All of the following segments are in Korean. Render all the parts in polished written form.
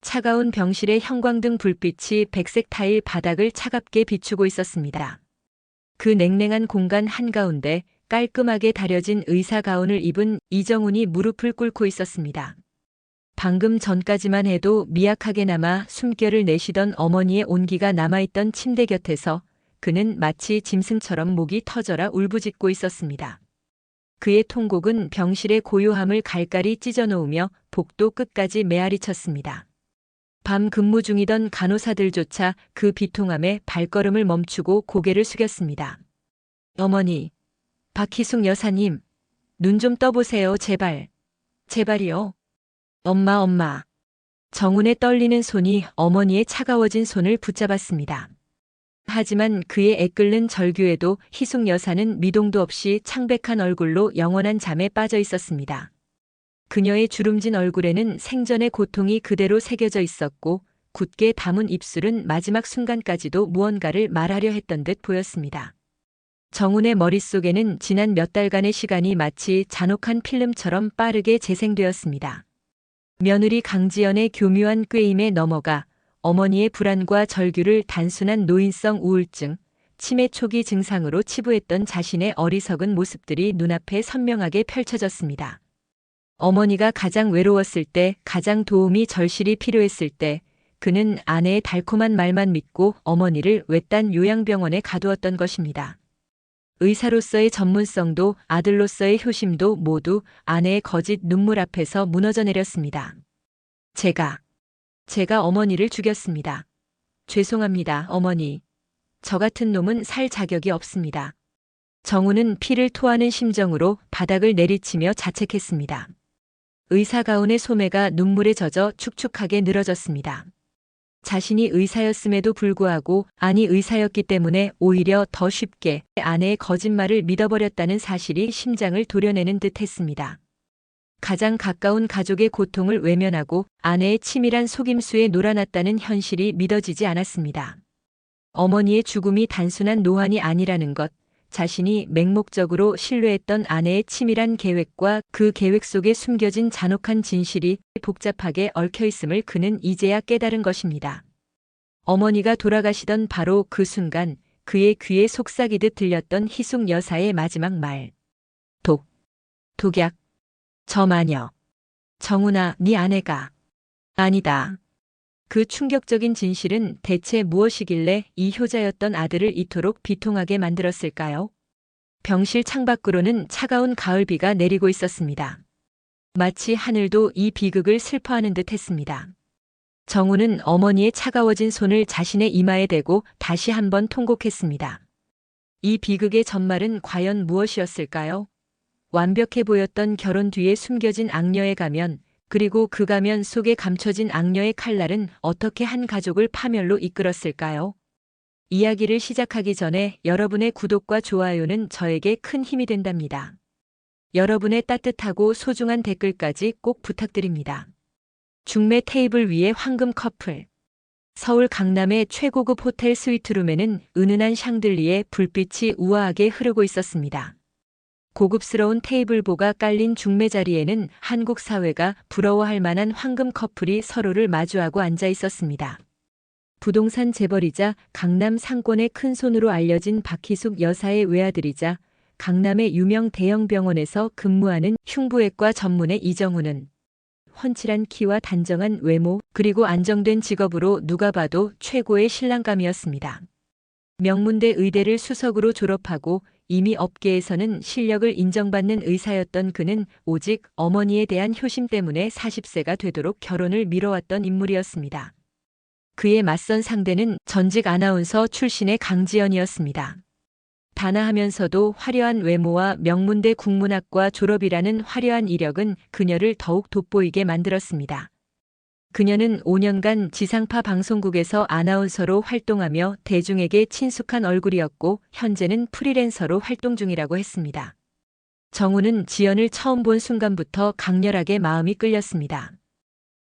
차가운 병실의 형광등 불빛이 백색 타일 바닥을 차갑게 비추고 있었습니다. 그 냉랭한 공간 한가운데 깔끔하게 다려진 의사 가운을 입은 이정훈이 무릎을 꿇고 있었습니다. 방금 전까지만 해도 미약하게나마 숨결을 내쉬던 어머니의 온기가 남아있던 침대 곁에서 그는 마치 짐승처럼 목이 터져라 울부짖고 있었습니다. 그의 통곡은 병실의 고요함을 갈갈이 찢어놓으며 복도 끝까지 메아리쳤습니다. 밤 근무 중이던 간호사들조차 그 비통함에 발걸음을 멈추고 고개를 숙였습니다. 어머니, 박희숙 여사님, 눈 좀 떠보세요, 제발. 제발이요. 엄마. 정훈의 떨리는 손이 어머니의 차가워진 손을 붙잡았습니다. 하지만 그의 애끓는 절규에도 희숙 여사는 미동도 없이 창백한 얼굴로 영원한 잠에 빠져 있었습니다. 그녀의 주름진 얼굴에는 생전의 고통이 그대로 새겨져 있었고 굳게 담은 입술은 마지막 순간까지도 무언가를 말하려 했던 듯 보였습니다. 정훈의 머릿속에는 지난 몇 달간의 시간이 마치 잔혹한 필름처럼 빠르게 재생되었습니다. 며느리 강지연의 교묘한 꾀임에 넘어가 어머니의 불안과 절규를 단순한 노인성 우울증, 치매 초기 증상으로 치부했던 자신의 어리석은 모습들이 눈앞에 선명하게 펼쳐졌습니다. 어머니가 가장 외로웠을 때, 가장 도움이 절실히 필요했을 때, 그는 아내의 달콤한 말만 믿고 어머니를 외딴 요양병원에 가두었던 것입니다. 의사로서의 전문성도 아들로서의 효심도 모두 아내의 거짓 눈물 앞에서 무너져 내렸습니다. 제가 어머니를 죽였습니다. 죄송합니다, 어머니. 저 같은 놈은 살 자격이 없습니다. 정훈은 피를 토하는 심정으로 바닥을 내리치며 자책했습니다. 의사 가운의 소매가 눈물에 젖어 축축하게 늘어졌습니다. 자신이 의사였음에도 불구하고 아니 의사였기 때문에 오히려 더 쉽게 아내의 거짓말을 믿어버렸다는 사실이 심장을 도려내는 듯 했습니다. 가장 가까운 가족의 고통을 외면하고 아내의 치밀한 속임수에 놀아났다는 현실이 믿어지지 않았습니다. 어머니의 죽음이 단순한 노환이 아니라는 것, 자신이 맹목적으로 신뢰했던 아내의 치밀한 계획과 그 계획 속에 숨겨진 잔혹한 진실이 복잡하게 얽혀있음을 그는 이제야 깨달은 것입니다. 어머니가 돌아가시던 바로 그 순간 그의 귀에 속삭이듯 들렸던 희숙 여사의 마지막 말. 독약. 저 마녀. 정훈아, 네 아내가. 아니다. 그 충격적인 진실은 대체 무엇이길래 이 효자였던 아들을 이토록 비통하게 만들었을까요? 병실 창밖으로는 차가운 가을비가 내리고 있었습니다. 마치 하늘도 이 비극을 슬퍼하는 듯 했습니다. 정훈은 어머니의 차가워진 손을 자신의 이마에 대고 다시 한번 통곡했습니다. 이 비극의 전말은 과연 무엇이었을까요? 완벽해 보였던 결혼 뒤에 숨겨진 악녀의 가면, 그리고 그 가면 속에 감춰진 악녀의 칼날은 어떻게 한 가족을 파멸로 이끌었을까요? 이야기를 시작하기 전에 여러분의 구독과 좋아요는 저에게 큰 힘이 된답니다. 여러분의 따뜻하고 소중한 댓글까지 꼭 부탁드립니다. 중매 테이블 위에 황금 커플. 서울 강남의 최고급 호텔 스위트룸에는 은은한 샹들리에 불빛이 우아하게 흐르고 있었습니다. 고급스러운 테이블보가 깔린 중매 자리에는 한국 사회가 부러워할 만한 황금 커플이 서로를 마주하고 앉아 있었습니다. 부동산 재벌이자 강남 상권의 큰손으로 알려진 박희숙 여사의 외아들이자 강남의 유명 대형 병원에서 근무하는 흉부외과 전문의 이정훈은 훤칠한 키와 단정한 외모 그리고 안정된 직업으로 누가 봐도 최고의 신랑감이었습니다. 명문대 의대를 수석으로 졸업하고 이미 업계에서는 실력을 인정받는 의사였던 그는 오직 어머니에 대한 효심 때문에 40세가 되도록 결혼을 미뤄왔던 인물이었습니다. 그의 맞선 상대는 전직 아나운서 출신의 강지연이었습니다. 단아하면서도 화려한 외모와 명문대 국문학과 졸업이라는 화려한 이력은 그녀를 더욱 돋보이게 만들었습니다. 그녀는 5년간 지상파 방송국에서 아나운서로 활동하며 대중에게 친숙한 얼굴이었고 현재는 프리랜서로 활동 중이라고 했습니다. 정훈은 지연을 처음 본 순간부터 강렬하게 마음이 끌렸습니다.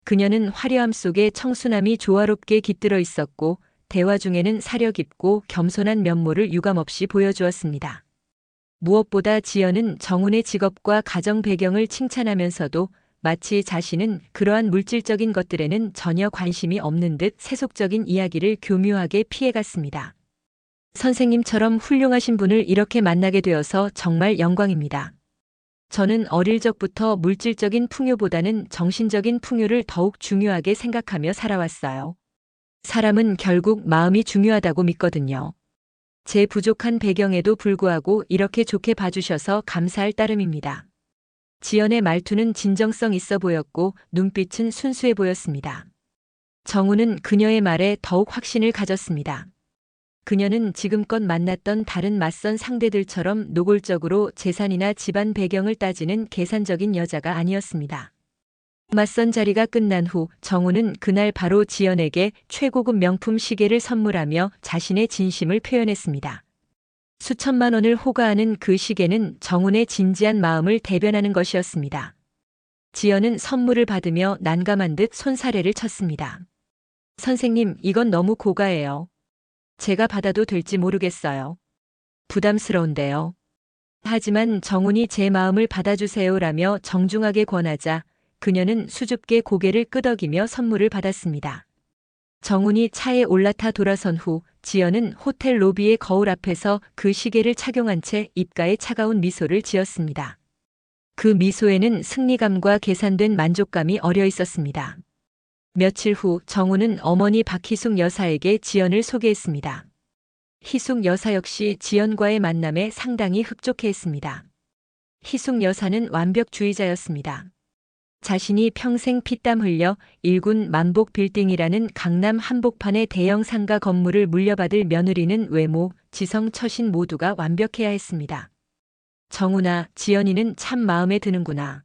그녀는 화려함 속에 청순함이 조화롭게 깃들어 있었고 대화 중에는 사려 깊고 겸손한 면모를 유감없이 보여주었습니다. 무엇보다 지연은 정훈의 직업과 가정 배경을 칭찬하면서도 마치 자신은 그러한 물질적인 것들에는 전혀 관심이 없는 듯 세속적인 이야기를 교묘하게 피해갔습니다. 선생님처럼 훌륭하신 분을 이렇게 만나게 되어서 정말 영광입니다. 저는 어릴 적부터 물질적인 풍요보다는 정신적인 풍요를 더욱 중요하게 생각하며 살아왔어요. 사람은 결국 마음이 중요하다고 믿거든요. 제 부족한 배경에도 불구하고 이렇게 좋게 봐주셔서 감사할 따름입니다. 지연의 말투는 진정성 있어 보였고 눈빛은 순수해 보였습니다. 정우는 그녀의 말에 더욱 확신을 가졌습니다. 그녀는 지금껏 만났던 다른 맞선 상대들처럼 노골적으로 재산이나 집안 배경을 따지는 계산적인 여자가 아니었습니다. 맞선 자리가 끝난 후 정우는 그날 바로 지연에게 최고급 명품 시계를 선물하며 자신의 진심을 표현했습니다. 수천만 원을 호가하는 그 시계는 정운의 진지한 마음을 대변하는 것이었습니다. 지연은 선물을 받으며 난감한 듯 손사래를 쳤습니다. 선생님, 이건 너무 고가해요. 제가 받아도 될지 모르겠어요. 부담스러운데요. 하지만 정운이 제 마음을 받아주세요라며 정중하게 권하자 그녀는 수줍게 고개를 끄덕이며 선물을 받았습니다. 정운이 차에 올라타 돌아선 후 지연은 호텔 로비의 거울 앞에서 그 시계를 착용한 채 입가에 차가운 미소를 지었습니다. 그 미소에는 승리감과 계산된 만족감이 어려 있었습니다. 며칠 후 정우는 어머니 박희숙 여사에게 지연을 소개했습니다. 희숙 여사 역시 지연과의 만남에 상당히 흡족해했습니다. 희숙 여사는 완벽주의자였습니다. 자신이 평생 피땀 흘려 일군 만복 빌딩이라는 강남 한복판의 대형 상가 건물을 물려받을 며느리는 외모, 지성, 처신 모두가 완벽해야 했습니다. 정우나 지연이는 참 마음에 드는구나.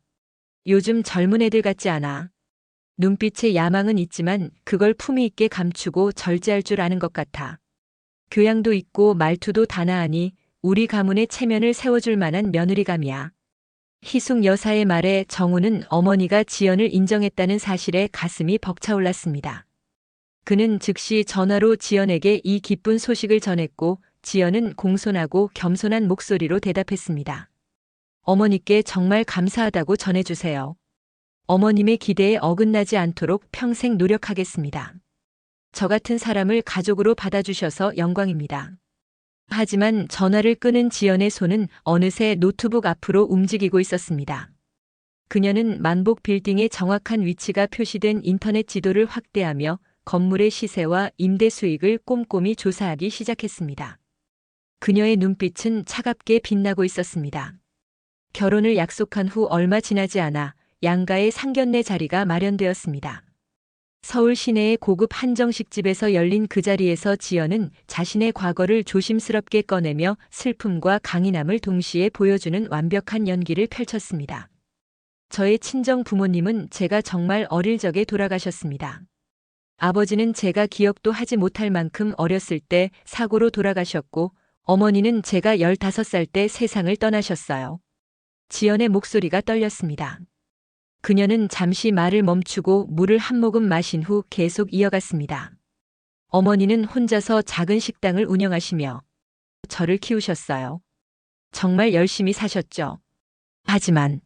요즘 젊은 애들 같지 않아. 눈빛에 야망은 있지만 그걸 품위 있게 감추고 절제할 줄 아는 것 같아. 교양도 있고 말투도 단아하니 우리 가문의 체면을 세워줄 만한 며느리감이야. 희숙 여사의 말에 정우는 어머니가 지연을 인정했다는 사실에 가슴이 벅차올랐습니다. 그는 즉시 전화로 지연에게 이 기쁜 소식을 전했고 지연은 공손하고 겸손한 목소리로 대답했습니다. 어머니께 정말 감사하다고 전해주세요. 어머님의 기대에 어긋나지 않도록 평생 노력하겠습니다. 저 같은 사람을 가족으로 받아주셔서 영광입니다. 하지만 전화를 끄는 지연의 손은 어느새 노트북 앞으로 움직이고 있었습니다. 그녀는 만복 빌딩의 정확한 위치가 표시된 인터넷 지도를 확대하며 건물의 시세와 임대 수익을 꼼꼼히 조사하기 시작했습니다. 그녀의 눈빛은 차갑게 빛나고 있었습니다. 결혼을 약속한 후 얼마 지나지 않아 양가의 상견례 자리가 마련되었습니다. 서울 시내의 고급 한정식집에서 열린 그 자리에서 지연은 자신의 과거를 조심스럽게 꺼내며 슬픔과 강인함을 동시에 보여주는 완벽한 연기를 펼쳤습니다. 저의 친정 부모님은 제가 정말 어릴 적에 돌아가셨습니다. 아버지는 제가 기억도 하지 못할 만큼 어렸을 때 사고로 돌아가셨고 어머니는 제가 15살 때 세상을 떠나셨어요. 지연의 목소리가 떨렸습니다. 그녀는 잠시 말을 멈추고 물을 한 모금 마신 후 계속 이어갔습니다. 어머니는 혼자서 작은 식당을 운영하시며 저를 키우셨어요. 정말 열심히 사셨죠. 하지만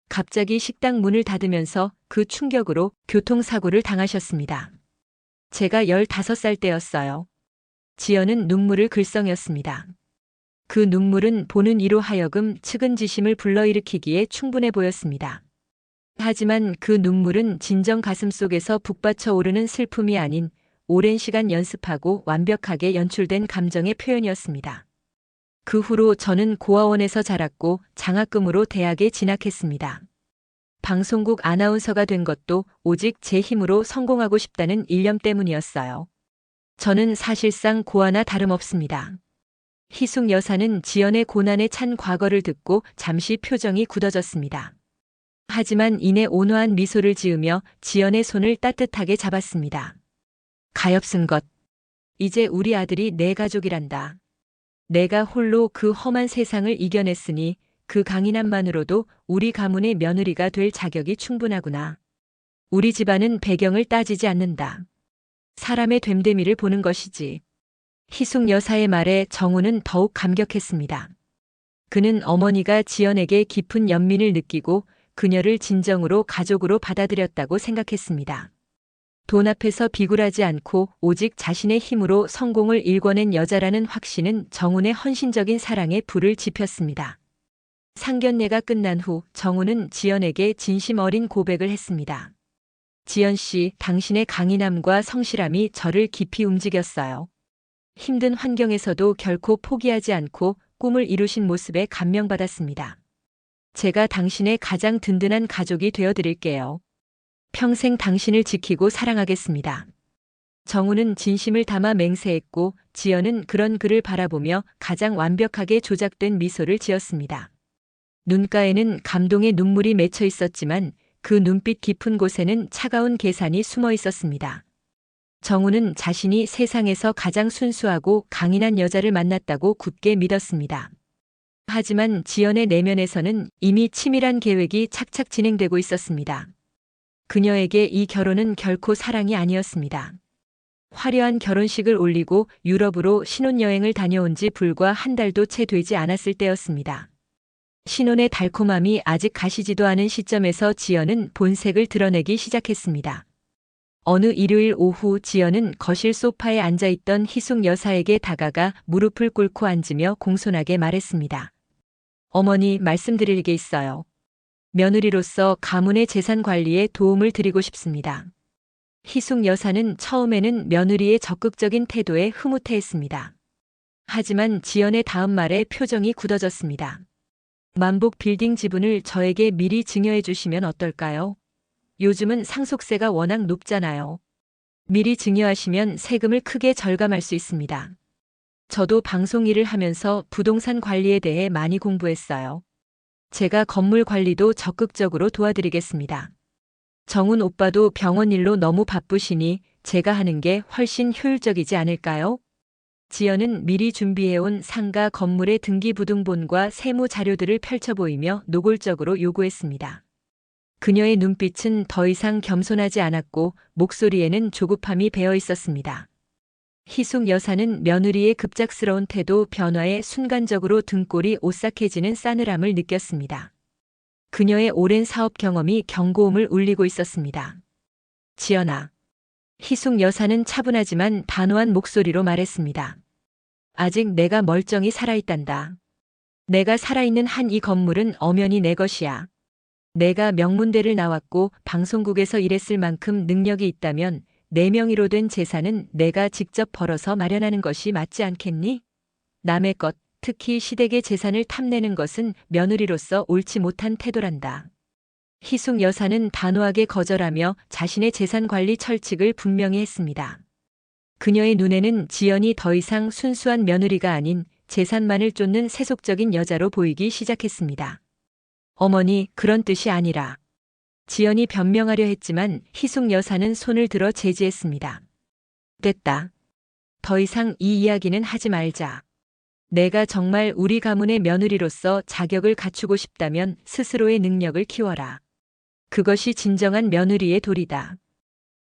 갑자기 식당 문을 닫으면서 그 충격으로 교통사고를 당하셨습니다. 제가 15살 때였어요. 지연은 눈물을 글썽였습니다. 그 눈물은 보는 이로 하여금 측은지심을 불러일으키기에 충분해 보였습니다. 하지만 그 눈물은 진정 가슴속에서 북받쳐 오르는 슬픔이 아닌 오랜 시간 연습하고 완벽하게 연출된 감정의 표현이었습니다. 그 후로 저는 고아원에서 자랐고 장학금으로 대학에 진학했습니다. 방송국 아나운서가 된 것도 오직 제 힘으로 성공하고 싶다는 일념 때문이었어요. 저는 사실상 고아나 다름없습니다. 희숙 여사는 지연의 고난에 찬 과거를 듣고 잠시 표정이 굳어졌습니다. 하지만 이내 온화한 미소를 지으며 지연의 손을 따뜻하게 잡았습니다. 가엾은 것. 이제 우리 아들이 내 가족이란다. 내가 홀로 그 험한 세상을 이겨냈으니 그 강인함만으로도 우리 가문의 며느리가 될 자격이 충분하구나. 우리 집안은 배경을 따지지 않는다. 사람의 됨됨이를 보는 것이지. 희숙 여사의 말에 정우는 더욱 감격했습니다. 그는 어머니가 지연에게 깊은 연민을 느끼고 그녀를 진정으로 가족으로 받아들였다고 생각했습니다. 돈 앞에서 비굴하지 않고 오직 자신의 힘으로 성공을 일궈낸 여자라는 확신은 정훈의 헌신적인 사랑에 불을 지폈습니다. 상견례가 끝난 후 정훈은 지연에게 진심 어린 고백을 했습니다. 지연 씨, 당신의 강인함과 성실함이 저를 깊이 움직였어요. 힘든 환경에서도 결코 포기하지 않고 꿈을 이루신 모습에 감명받았습니다. 제가 당신의 가장 든든한 가족이 되어 드릴게요. 평생 당신을 지키고 사랑하겠습니다. 정훈은 진심을 담아 맹세했고 지연은 그런 그를 바라보며 가장 완벽하게 조작된 미소를 지었습니다. 눈가에는 감동의 눈물이 맺혀 있었지만 그 눈빛 깊은 곳에는 차가운 계산이 숨어 있었습니다. 정훈은 자신이 세상에서 가장 순수하고 강인한 여자를 만났다고 굳게 믿었습니다. 하지만 지연의 내면에서는 이미 치밀한 계획이 착착 진행되고 있었습니다. 그녀에게 이 결혼은 결코 사랑이 아니었습니다. 화려한 결혼식을 올리고 유럽으로 신혼여행을 다녀온 지 불과 한 달도 채 되지 않았을 때였습니다. 신혼의 달콤함이 아직 가시지도 않은 시점에서 지연은 본색을 드러내기 시작했습니다. 어느 일요일 오후 지연은 거실 소파에 앉아있던 희숙 여사에게 다가가 무릎을 꿇고 앉으며 공손하게 말했습니다. 어머니, 말씀드릴 게 있어요. 며느리로서 가문의 재산 관리에 도움을 드리고 싶습니다. 희숙 여사는 처음에는 며느리의 적극적인 태도에 흐뭇해했습니다. 하지만 지연의 다음 말에 표정이 굳어졌습니다. 만복 빌딩 지분을 저에게 미리 증여해 주시면 어떨까요? 요즘은 상속세가 워낙 높잖아요. 미리 증여하시면 세금을 크게 절감할 수 있습니다. 저도 방송 일을 하면서 부동산 관리에 대해 많이 공부했어요. 제가 건물 관리도 적극적으로 도와드리겠습니다. 정훈 오빠도 병원 일로 너무 바쁘시니 제가 하는 게 훨씬 효율적이지 않을까요? 지연은 미리 준비해온 상가 건물의 등기부등본과 세무 자료들을 펼쳐 보이며 노골적으로 요구했습니다. 그녀의 눈빛은 더 이상 겸손하지 않았고 목소리에는 조급함이 배어 있었습니다. 희숙 여사는 며느리의 급작스러운 태도 변화에 순간적으로 등골이 오싹해지는 싸늘함을 느꼈습니다. 그녀의 오랜 사업 경험이 경고음을 울리고 있었습니다. 지연아. 희숙 여사는 차분하지만 단호한 목소리로 말했습니다. 아직 내가 멀쩡히 살아있단다. 내가 살아있는 한 이 건물은 엄연히 내 것이야. 내가 명문대를 나왔고 방송국에서 일했을 만큼 능력이 있다면 내 명의로 된 재산은 내가 직접 벌어서 마련하는 것이 맞지 않겠니? 남의 것, 특히 시댁의 재산을 탐내는 것은 며느리로서 옳지 못한 태도란다. 희숙 여사는 단호하게 거절하며 자신의 재산 관리 철칙을 분명히 했습니다. 그녀의 눈에는 지연이 더 이상 순수한 며느리가 아닌 재산만을 쫓는 세속적인 여자로 보이기 시작했습니다. 어머니, 그런 뜻이 아니라. 지연이 변명하려 했지만 희숙 여사는 손을 들어 제지했습니다. 됐다. 더 이상 이 이야기는 하지 말자. 내가 정말 우리 가문의 며느리로서 자격을 갖추고 싶다면 스스로의 능력을 키워라. 그것이 진정한 며느리의 도리다.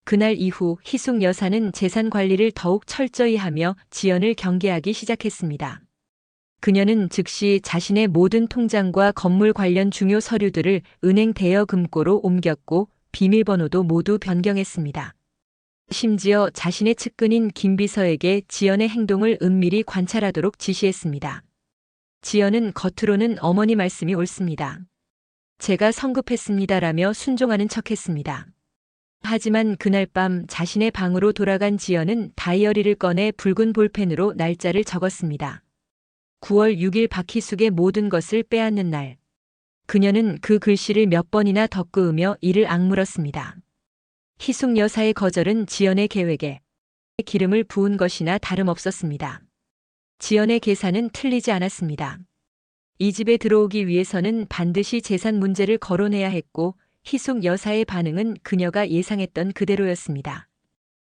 그날 이후 희숙 여사는 재산 관리를 더욱 철저히 하며 지연을 경계하기 시작했습니다. 그녀는 즉시 자신의 모든 통장과 건물 관련 중요 서류들을 은행 대여금고로 옮겼고 비밀번호도 모두 변경했습니다. 심지어 자신의 측근인 김 비서에게 지연의 행동을 은밀히 관찰하도록 지시했습니다. 지연은 겉으로는 어머니 말씀이 옳습니다. 제가 성급했습니다라며 순종하는 척했습니다. 하지만 그날 밤 자신의 방으로 돌아간 지연은 다이어리를 꺼내 붉은 볼펜으로 날짜를 적었습니다. 9월 6일 박희숙의 모든 것을 빼앗는 날. 그녀는 그 글씨를 몇 번이나 덧그으며 이를 악물었습니다. 희숙 여사의 거절은 지연의 계획에 기름을 부은 것이나 다름없었습니다. 지연의 계산은 틀리지 않았습니다. 이 집에 들어오기 위해서는 반드시 재산 문제를 거론해야 했고 희숙 여사의 반응은 그녀가 예상했던 그대로였습니다.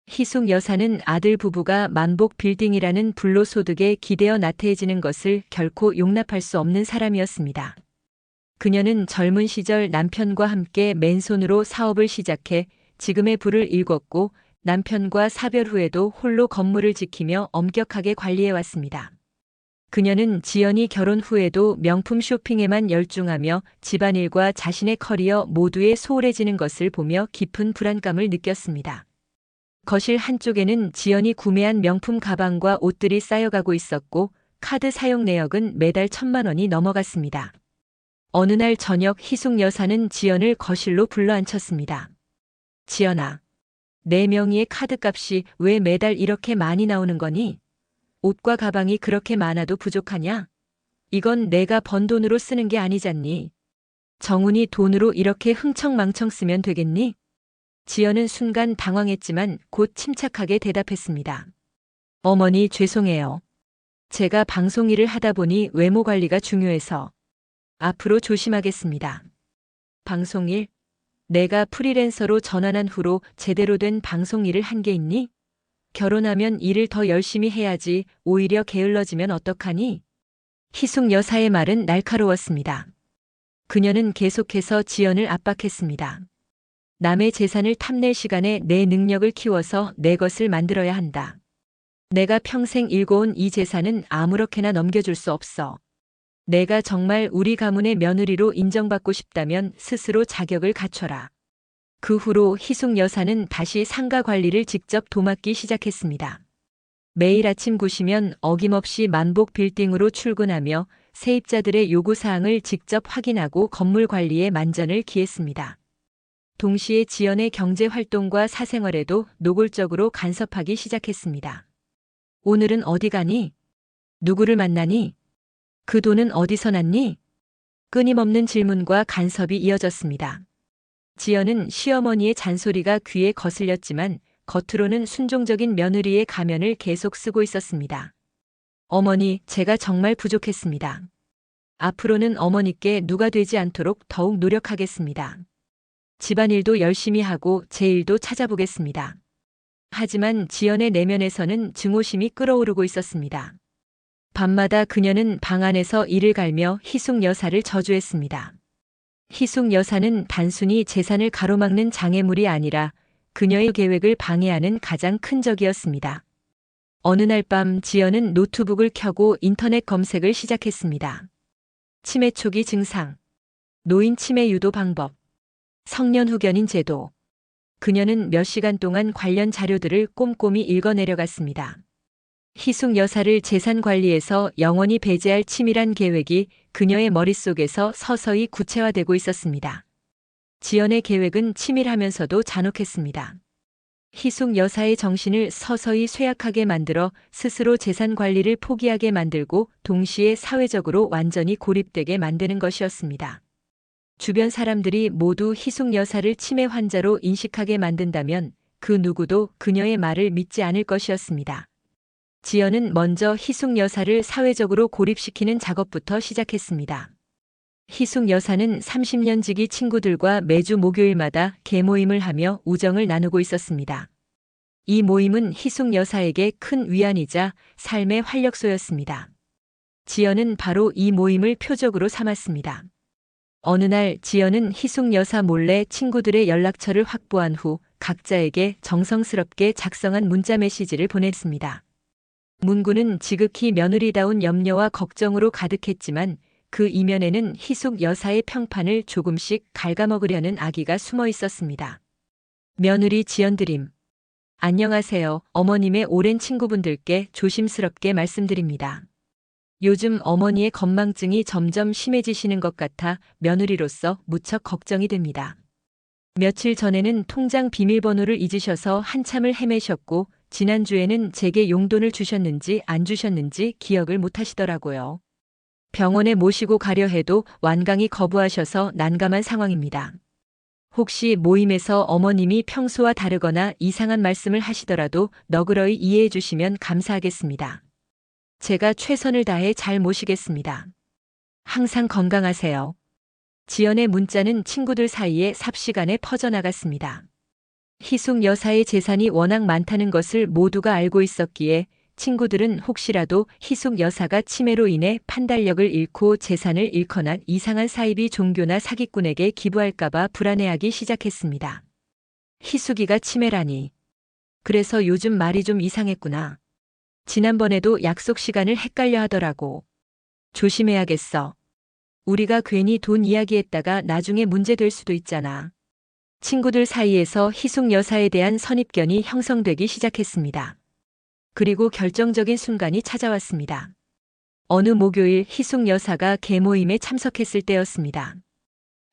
희숙 여사는 아들 부부가 만복 빌딩이라는 불로소득에 기대어 나태해지는 것을 결코 용납할 수 없는 사람이었습니다. 그녀는 젊은 시절 남편과 함께 맨손으로 사업을 시작해 지금의 부를 일궜고 남편과 사별 후에도 홀로 건물을 지키며 엄격하게 관리해왔습니다. 그녀는 지연이 결혼 후에도 명품 쇼핑에만 열중하며 집안일과 자신의 커리어 모두에 소홀해지는 것을 보며 깊은 불안감을 느꼈습니다. 거실 한쪽에는 지연이 구매한 명품 가방과 옷들이 쌓여가고 있었고 카드 사용 내역은 매달 1,000만 원이 넘어갔습니다. 어느 날 저녁 희숙 여사는 지연을 거실로 불러앉혔습니다. 지연아, 내 명의의 카드값이 왜 매달 이렇게 많이 나오는 거니? 옷과 가방이 그렇게 많아도 부족하냐? 이건 내가 번 돈으로 쓰는 게 아니잖니. 정훈이 돈으로 이렇게 흥청망청 쓰면 되겠니? 지연은 순간 당황했지만 곧 침착하게 대답했습니다. 어머니 죄송해요. 제가 방송 일을 하다 보니 외모 관리가 중요해서 앞으로 조심하겠습니다. 방송 일? 내가 프리랜서로 전환한 후로 제대로 된 방송 일을 한 게 있니? 결혼하면 일을 더 열심히 해야지 오히려 게을러지면 어떡하니? 희숙 여사의 말은 날카로웠습니다. 그녀는 계속해서 지연을 압박했습니다. 남의 재산을 탐낼 시간에 내 능력을 키워서 내 것을 만들어야 한다. 내가 평생 일궈온 이 재산은 아무렇게나 넘겨줄 수 없어. 내가 정말 우리 가문의 며느리로 인정받고 싶다면 스스로 자격을 갖춰라. 그 후로 희숙 여사는 다시 상가 관리를 직접 도맡기 시작했습니다. 매일 아침 9시면 어김없이 만복 빌딩으로 출근하며 세입자들의 요구사항을 직접 확인하고 건물 관리에 만전을 기했습니다. 동시에 지연의 경제활동과 사생활에도 노골적으로 간섭하기 시작했습니다. 오늘은 어디 가니? 누구를 만나니? 그 돈은 어디서 났니? 끊임없는 질문과 간섭이 이어졌습니다. 지연은 시어머니의 잔소리가 귀에 거슬렸지만 겉으로는 순종적인 며느리의 가면을 계속 쓰고 있었습니다. 어머니, 제가 정말 부족했습니다. 앞으로는 어머니께 누가 되지 않도록 더욱 노력하겠습니다. 집안일도 열심히 하고 제 일도 찾아보겠습니다. 하지만 지연의 내면에서는 증오심이 끓어오르고 있었습니다. 밤마다 그녀는 방 안에서 이를 갈며 희숙 여사를 저주했습니다. 희숙 여사는 단순히 재산을 가로막는 장애물이 아니라 그녀의 계획을 방해하는 가장 큰 적이었습니다. 어느 날 밤 지연은 노트북을 켜고 인터넷 검색을 시작했습니다. 치매 초기 증상, 노인 치매 유도 방법, 성년 후견인 제도. 그녀는 몇 시간 동안 관련 자료들을 꼼꼼히 읽어내려갔습니다. 희숙 여사를 재산 관리에서 영원히 배제할 치밀한 계획이 그녀의 머릿속에서 서서히 구체화되고 있었습니다. 지연의 계획은 치밀하면서도 잔혹했습니다. 희숙 여사의 정신을 서서히 쇠약하게 만들어 스스로 재산 관리를 포기하게 만들고 동시에 사회적으로 완전히 고립되게 만드는 것이었습니다. 주변 사람들이 모두 희숙 여사를 치매 환자로 인식하게 만든다면 그 누구도 그녀의 말을 믿지 않을 것이었습니다. 지연은 먼저 희숙 여사를 사회적으로 고립시키는 작업부터 시작했습니다. 희숙 여사는 30년 지기 친구들과 매주 목요일마다 개모임을 하며 우정을 나누고 있었습니다. 이 모임은 희숙 여사에게 큰 위안이자 삶의 활력소였습니다. 지연은 바로 이 모임을 표적으로 삼았습니다. 어느 날 지연은 희숙 여사 몰래 친구들의 연락처를 확보한 후 각자에게 정성스럽게 작성한 문자 메시지를 보냈습니다. 문구는 지극히 며느리다운 염려와 걱정으로 가득했지만 그 이면에는 희숙 여사의 평판을 조금씩 갉아먹으려는 악의가 숨어 있었습니다. 며느리 지연드림. 안녕하세요. 어머님의 오랜 친구분들께 조심스럽게 말씀드립니다. 요즘 어머니의 건망증이 점점 심해지시는 것 같아 며느리로서 무척 걱정이 됩니다. 며칠 전에는 통장 비밀번호를 잊으셔서 한참을 헤매셨고 지난주에는 제게 용돈을 주셨는지 안 주셨는지 기억을 못 하시더라고요. 병원에 모시고 가려 해도 완강히 거부하셔서 난감한 상황입니다. 혹시 모임에서 어머님이 평소와 다르거나 이상한 말씀을 하시더라도 너그러이 이해해 주시면 감사하겠습니다. 제가 최선을 다해 잘 모시겠습니다. 항상 건강하세요. 지연의 문자는 친구들 사이에 삽시간에 퍼져나갔습니다. 희숙 여사의 재산이 워낙 많다는 것을 모두가 알고 있었기에 친구들은 혹시라도 희숙 여사가 치매로 인해 판단력을 잃고 재산을 잃거나 이상한 사이비 종교나 사기꾼에게 기부할까봐 불안해하기 시작했습니다. 희숙이가 치매라니. 그래서 요즘 말이 좀 이상했구나. 지난번에도 약속 시간을 헷갈려 하더라고. 조심해야겠어. 우리가 괜히 돈 이야기했다가 나중에 문제 될 수도 있잖아. 친구들 사이에서 희숙 여사에 대한 선입견이 형성되기 시작했습니다. 그리고 결정적인 순간이 찾아왔습니다. 어느 목요일 희숙 여사가 계모임에 참석했을 때였습니다.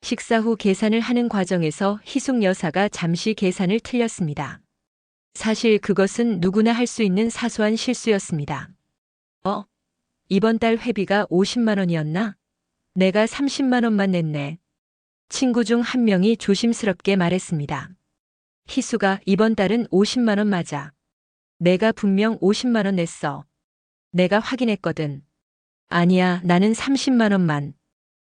식사 후 계산을 하는 과정에서 희숙 여사가 잠시 계산을 틀렸습니다. 사실 그것은 누구나 할 수 있는 사소한 실수였습니다. 이번 달 회비가 50만 원이었나? 내가 30만 원만 냈네. 친구 중 한 명이 조심스럽게 말했습니다. 희수가 이번 달은 50만 원 맞아. 내가 분명 50만 원 냈어. 내가 확인했거든. 아니야, 나는 30만 원만.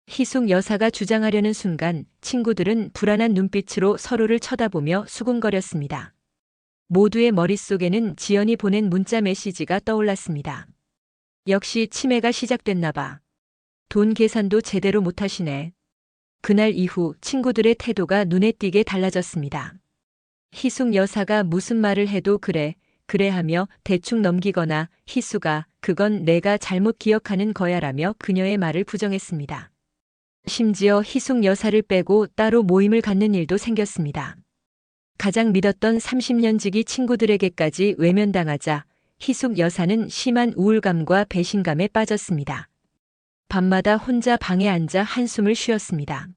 희숙 여사가 주장하려는 순간 친구들은 불안한 눈빛으로 서로를 쳐다보며 수군거렸습니다. 모두의 머릿속에는 지연이 보낸 문자 메시지가 떠올랐습니다. 역시 치매가 시작됐나 봐. 돈 계산도 제대로 못하시네. 그날 이후 친구들의 태도가 눈에 띄게 달라졌습니다. 희숙 여사가 무슨 말을 해도 그래 하며 대충 넘기거나 희수가 그건 내가 잘못 기억하는 거야라며 그녀의 말을 부정했습니다. 심지어 희숙 여사를 빼고 따로 모임을 갖는 일도 생겼습니다. 가장 믿었던 30년 지기 친구들에게까지 외면당하자 희숙 여사는 심한 우울감과 배신감에 빠졌습니다. 밤마다 혼자 방에 앉아 한숨을 쉬었습니다.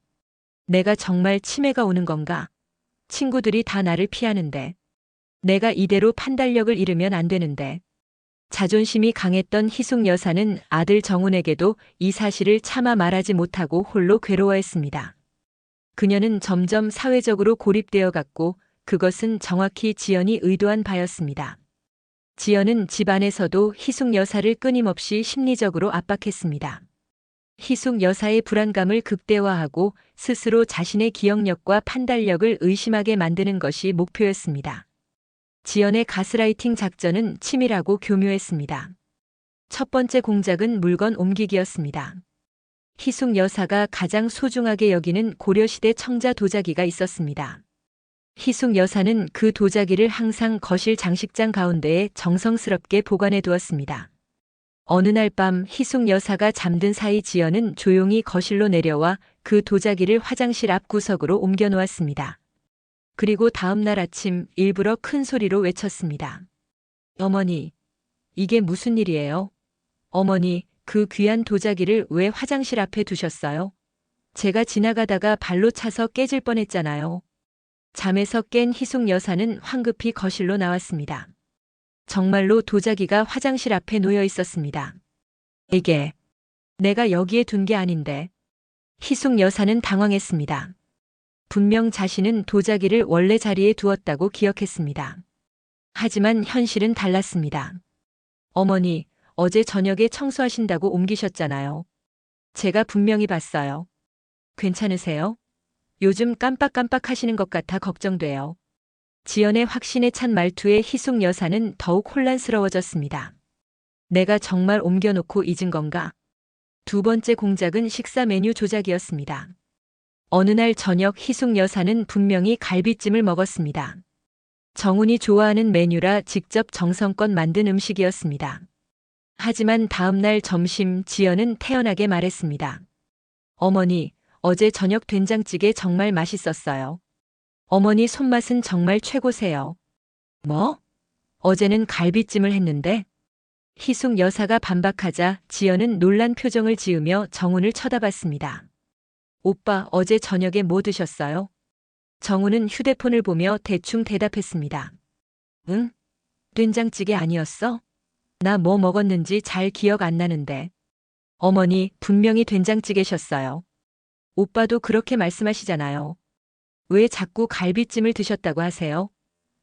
내가 정말 치매가 오는 건가? 친구들이 다 나를 피하는데. 내가 이대로 판단력을 잃으면 안 되는데. 자존심이 강했던 희숙 여사는 아들 정훈에게도 이 사실을 차마 말하지 못하고 홀로 괴로워했습니다. 그녀는 점점 사회적으로 고립되어 갔고 그것은 정확히 지연이 의도한 바였습니다. 지연은 집 안에서도 희숙 여사를 끊임없이 심리적으로 압박했습니다. 희숙 여사의 불안감을 극대화하고 스스로 자신의 기억력과 판단력을 의심하게 만드는 것이 목표였습니다. 지연의 가스라이팅 작전은 치밀하고 교묘했습니다. 첫 번째 공작은 물건 옮기기였습니다. 희숙 여사가 가장 소중하게 여기는 고려시대 청자 도자기가 있었습니다. 희숙 여사는 그 도자기를 항상 거실 장식장 가운데에 정성스럽게 보관해 두었습니다. 어느 날 밤 희숙 여사가 잠든 사이 지연은 조용히 거실로 내려와 그 도자기를 화장실 앞 구석으로 옮겨 놓았습니다. 그리고 다음 날 아침 일부러 큰 소리로 외쳤습니다. 어머니, 이게 무슨 일이에요? 어머니, 그 귀한 도자기를 왜 화장실 앞에 두셨어요? 제가 지나가다가 발로 차서 깨질 뻔했잖아요. 잠에서 깬 희숙 여사는 황급히 거실로 나왔습니다. 정말로 도자기가 화장실 앞에 놓여 있었습니다. 이게 내가 여기에 둔 게 아닌데. 희숙 여사는 당황했습니다. 분명 자신은 도자기를 원래 자리에 두었다고 기억했습니다. 하지만 현실은 달랐습니다. 어머니, 어제 저녁에 청소하신다고 옮기셨잖아요. 제가 분명히 봤어요. 괜찮으세요? 요즘 깜빡깜빡 하시는 것 같아 걱정돼요. 지연의 확신에 찬 말투에 희숙 여사는 더욱 혼란스러워졌습니다. 내가 정말 옮겨놓고 잊은 건가? 두 번째 공작은 식사 메뉴 조작이었습니다. 어느 날 저녁 희숙 여사는 분명히 갈비찜을 먹었습니다. 정훈이 좋아하는 메뉴라 직접 정성껏 만든 음식이었습니다. 하지만 다음 날 점심 지연은 태연하게 말했습니다. 어머니, 어제 저녁 된장찌개 정말 맛있었어요. 어머니 손맛은 정말 최고세요. 뭐? 어제는 갈비찜을 했는데? 희숙 여사가 반박하자 지연은 놀란 표정을 지으며 정훈을 쳐다봤습니다. 오빠, 어제 저녁에 뭐 드셨어요? 정훈은 휴대폰을 보며 대충 대답했습니다. 응? 된장찌개 아니었어? 나 뭐 먹었는지 잘 기억 안 나는데. 어머니, 분명히 된장찌개셨어요. 오빠도 그렇게 말씀하시잖아요. 왜 자꾸 갈비찜을 드셨다고 하세요?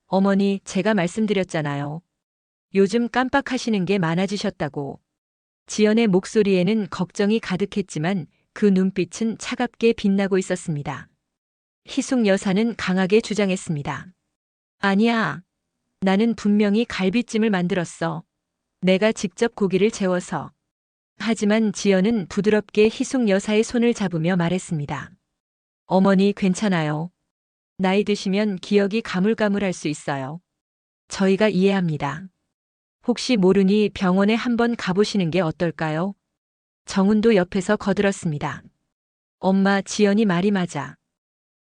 어머니, 제가 말씀드렸잖아요. 요즘 깜빡하시는 게 많아지셨다고. 지연의 목소리에는 걱정이 가득했지만 그 눈빛은 차갑게 빛나고 있었습니다. 희숙 여사는 강하게 주장했습니다. 아니야. 나는 분명히 갈비찜을 만들었어. 내가 직접 고기를 재워서. 하지만 지연은 부드럽게 희숙 여사의 손을 잡으며 말했습니다. 어머니, 괜찮아요. 나이 드시면 기억이 가물가물할 수 있어요. 저희가 이해합니다. 혹시 모르니 병원에 한번 가보시는 게 어떨까요? 정은도 옆에서 거들었습니다. 엄마, 지연이 말이 맞아.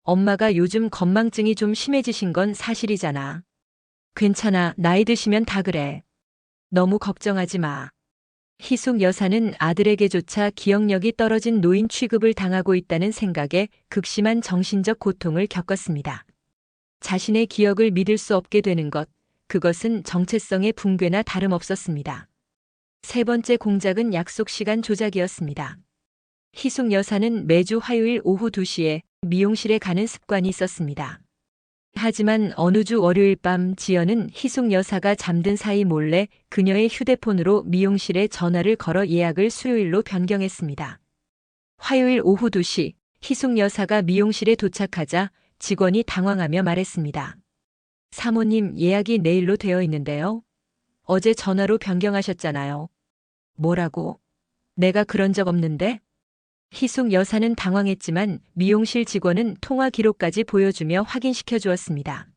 엄마가 요즘 건망증이 좀 심해지신 건 사실이잖아. 괜찮아, 나이 드시면 다 그래. 너무 걱정하지 마. 희숙 여사는 아들에게조차 기억력이 떨어진 노인 취급을 당하고 있다는 생각에 극심한 정신적 고통을 겪었습니다. 자신의 기억을 믿을 수 없게 되는 것, 그것은 정체성의 붕괴나 다름없었습니다. 세 번째 공작은 약속 시간 조작이었습니다. 희숙 여사는 매주 화요일 오후 2시에 미용실에 가는 습관이 있었습니다. 하지만 어느 주 월요일 밤 지연은 희숙 여사가 잠든 사이 몰래 그녀의 휴대폰으로 미용실에 전화를 걸어 예약을 수요일로 변경했습니다. 화요일 오후 2시 희숙 여사가 미용실에 도착하자 직원이 당황하며 말했습니다. 사모님, 예약이 내일로 되어 있는데요. 어제 전화로 변경하셨잖아요. 뭐라고? 내가 그런 적 없는데? 희숙 여사는 당황했지만 미용실 직원은 통화 기록까지 보여주며 확인시켜 주었습니다.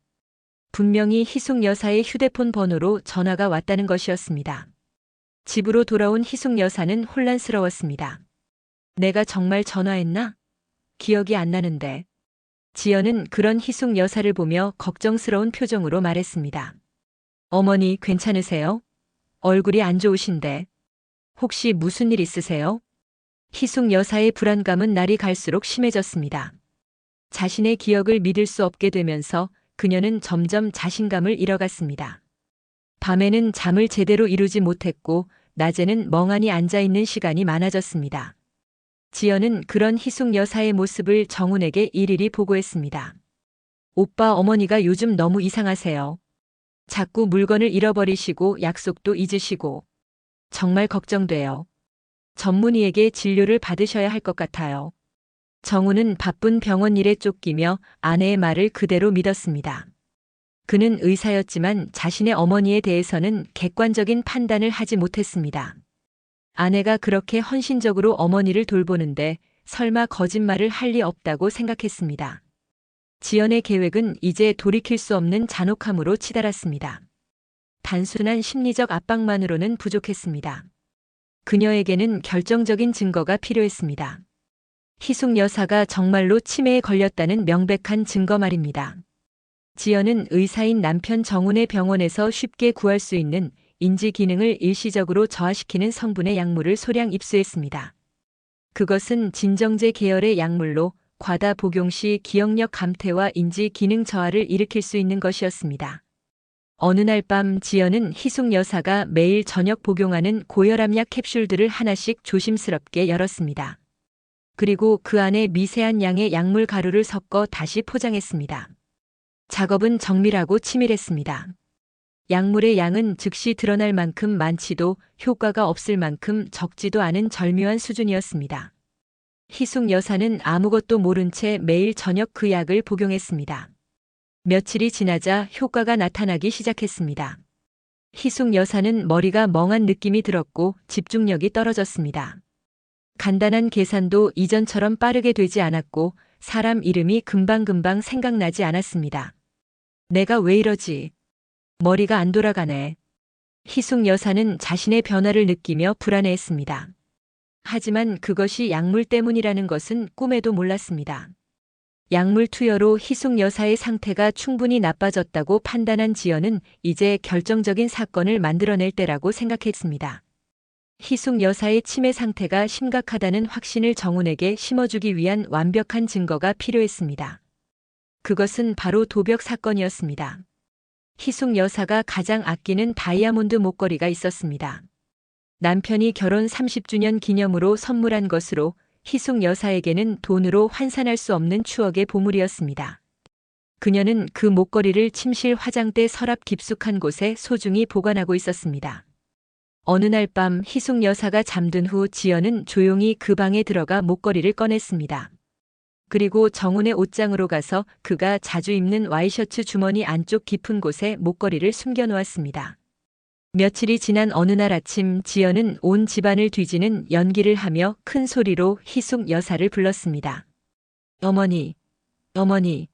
분명히 희숙 여사의 휴대폰 번호로 전화가 왔다는 것이었습니다. 집으로 돌아온 희숙 여사는 혼란스러웠습니다. 내가 정말 전화했나? 기억이 안 나는데. 지연은 그런 희숙 여사를 보며 걱정스러운 표정으로 말했습니다. 어머니, 괜찮으세요? 얼굴이 안 좋으신데. 혹시 무슨 일 있으세요? 희숙 여사의 불안감은 날이 갈수록 심해졌습니다. 자신의 기억을 믿을 수 없게 되면서 그녀는 점점 자신감을 잃어갔습니다. 밤에는 잠을 제대로 이루지 못했고 낮에는 멍하니 앉아있는 시간이 많아졌습니다. 지연은 그런 희숙 여사의 모습을 정훈에게 일일이 보고했습니다. 오빠, 어머니가 요즘 너무 이상하세요. 자꾸 물건을 잃어버리시고 약속도 잊으시고. 정말 걱정돼요. 전문의에게 진료를 받으셔야 할 것 같아요. 정우는 바쁜 병원 일에 쫓기며 아내의 말을 그대로 믿었습니다. 그는 의사였지만 자신의 어머니에 대해서는 객관적인 판단을 하지 못했습니다. 아내가 그렇게 헌신적으로 어머니를 돌보는데 설마 거짓말을 할 리 없다고 생각했습니다. 지연의 계획은 이제 돌이킬 수 없는 잔혹함으로 치달았습니다. 단순한 심리적 압박만으로는 부족했습니다. 그녀에게는 결정적인 증거가 필요했습니다. 희숙 여사가 정말로 치매에 걸렸다는 명백한 증거 말입니다. 지연은 의사인 남편 정훈의 병원에서 쉽게 구할 수 있는 인지 기능을 일시적으로 저하시키는 성분의 약물을 소량 입수했습니다. 그것은 진정제 계열의 약물로 과다 복용 시 기억력 감퇴와 인지 기능 저하를 일으킬 수 있는 것이었습니다. 어느 날 밤 지연은 희숙 여사가 매일 저녁 복용하는 고혈압약 캡슐들을 하나씩 조심스럽게 열었습니다. 그리고 그 안에 미세한 양의 약물 가루를 섞어 다시 포장했습니다. 작업은 정밀하고 치밀했습니다. 약물의 양은 즉시 드러날 만큼 많지도 효과가 없을 만큼 적지도 않은 절묘한 수준이었습니다. 희숙 여사는 아무것도 모른 채 매일 저녁 그 약을 복용했습니다. 며칠이 지나자 효과가 나타나기 시작했습니다. 희숙 여사는 머리가 멍한 느낌이 들었고 집중력이 떨어졌습니다. 간단한 계산도 이전처럼 빠르게 되지 않았고 사람 이름이 금방금방 생각나지 않았습니다. 내가 왜 이러지? 머리가 안 돌아가네. 희숙 여사는 자신의 변화를 느끼며 불안해했습니다. 하지만 그것이 약물 때문이라는 것은 꿈에도 몰랐습니다. 약물 투여로 희숙 여사의 상태가 충분히 나빠졌다고 판단한 지연은 이제 결정적인 사건을 만들어낼 때라고 생각했습니다. 희숙 여사의 치매 상태가 심각하다는 확신을 정훈에게 심어주기 위한 완벽한 증거가 필요했습니다. 그것은 바로 도벽 사건이었습니다. 희숙 여사가 가장 아끼는 다이아몬드 목걸이가 있었습니다. 남편이 결혼 30주년 기념으로 선물한 것으로 희숙 여사에게는 돈으로 환산할 수 없는 추억의 보물이었습니다. 그녀는 그 목걸이를 침실 화장대 서랍 깊숙한 곳에 소중히 보관하고 있었습니다. 어느 날 밤 희숙 여사가 잠든 후 지연은 조용히 그 방에 들어가 목걸이를 꺼냈습니다. 그리고 정훈의 옷장으로 가서 그가 자주 입는 와이셔츠 주머니 안쪽 깊은 곳에 목걸이를 숨겨놓았습니다. 며칠이 지난 어느 날 아침 지연은 온 집안을 뒤지는 연기를 하며 큰 소리로 희숙 여사를 불렀습니다. 어머니, 어머니,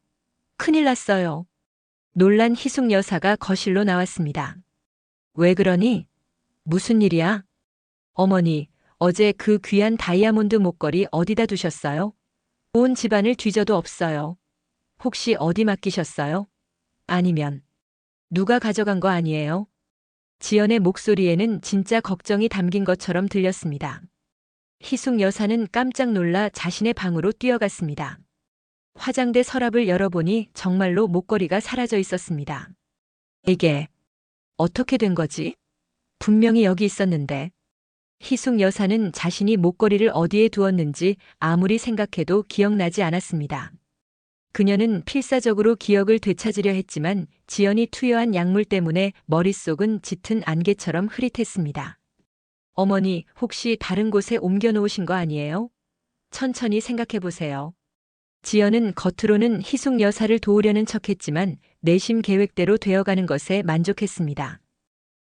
큰일 났어요. 놀란 희숙 여사가 거실로 나왔습니다. 왜 그러니? 무슨 일이야? 어머니, 어제 그 귀한 다이아몬드 목걸이 어디다 두셨어요? 온 집안을 뒤져도 없어요. 혹시 어디 맡기셨어요? 아니면 누가 가져간 거 아니에요? 지연의 목소리에는 진짜 걱정이 담긴 것처럼 들렸습니다. 희숙 여사는 깜짝 놀라 자신의 방으로 뛰어갔습니다. 화장대 서랍을 열어보니 정말로 목걸이가 사라져 있었습니다. 이게 어떻게 된 거지? 분명히 여기 있었는데. 희숙 여사는 자신이 목걸이를 어디에 두었는지 아무리 생각해도 기억나지 않았습니다. 그녀는 필사적으로 기억을 되찾으려 했지만 지연이 투여한 약물 때문에 머릿속은 짙은 안개처럼 흐릿했습니다. 어머니, 혹시 다른 곳에 옮겨 놓으신 거 아니에요? 천천히 생각해 보세요. 지연은 겉으로는 희숙 여사를 도우려는 척했지만 내심 계획대로 되어가는 것에 만족했습니다.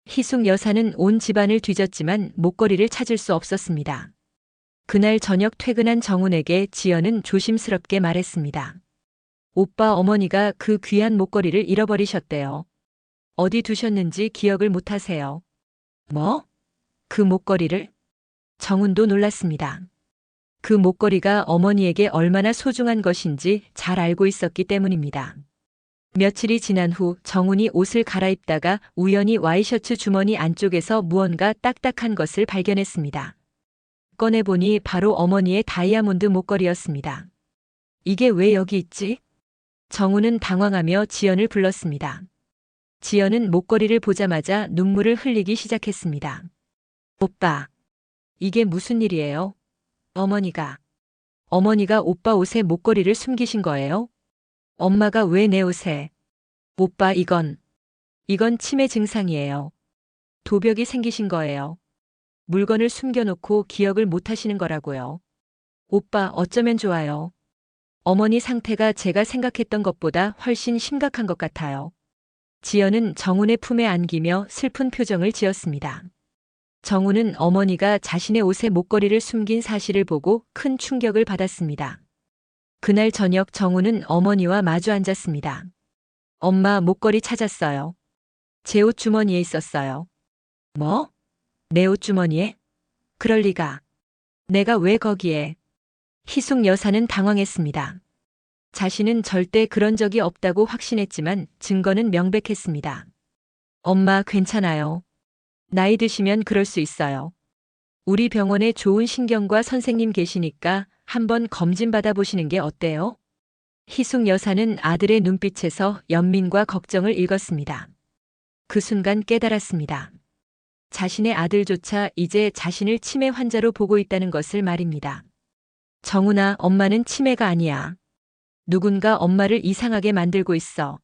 희숙 여사는 온 집안을 뒤졌지만 목걸이를 찾을 수 없었습니다. 그날 저녁 퇴근한 정훈에게 지연은 조심스럽게 말했습니다. 오빠 어머니가 그 귀한 목걸이를 잃어버리셨대요. 어디 두셨는지 기억을 못하세요. 뭐? 그 목걸이를? 정훈도 놀랐습니다. 그 목걸이가 어머니에게 얼마나 소중한 것인지 잘 알고 있었기 때문입니다. 며칠이 지난 후 정훈이 옷을 갈아입다가 우연히 와이셔츠 주머니 안쪽에서 무언가 딱딱한 것을 발견했습니다. 꺼내보니 바로 어머니의 다이아몬드 목걸이였습니다. 이게 왜 여기 있지? 정훈은 당황하며 지연을 불렀습니다. 지연은 목걸이를 보자마자 눈물을 흘리기 시작했습니다. 오빠, 이게 무슨 일이에요? 어머니가 오빠 옷에 목걸이를 숨기신 거예요? 엄마가 왜 내 옷에? 오빠 이건 치매 증상이에요. 도벽이 생기신 거예요. 물건을 숨겨놓고 기억을 못 하시는 거라고요. 오빠 어쩌면 좋아요. 어머니 상태가 제가 생각했던 것보다 훨씬 심각한 것 같아요. 지연은 정훈의 품에 안기며 슬픈 표정을 지었습니다. 정훈은 어머니가 자신의 옷에 목걸이를 숨긴 사실을 보고 큰 충격을 받았습니다. 그날 저녁 정훈은 어머니와 마주 앉았습니다. 엄마, 목걸이 찾았어요. 제 옷 주머니에 있었어요. 뭐? 내 옷 주머니에? 그럴 리가. 내가 왜 거기에? 희숙 여사는 당황했습니다. 자신은 절대 그런 적이 없다고 확신했지만 증거는 명백했습니다. 엄마, 괜찮아요. 나이 드시면 그럴 수 있어요. 우리 병원에 좋은 신경과 선생님 계시니까 한번 검진 받아보시는 게 어때요? 희숙 여사는 아들의 눈빛에서 연민과 걱정을 읽었습니다. 그 순간 깨달았습니다. 자신의 아들조차 이제 자신을 치매 환자로 보고 있다는 것을 말입니다. 정훈아, 엄마는 치매가 아니야. 누군가 엄마를 이상하게 만들고 있어.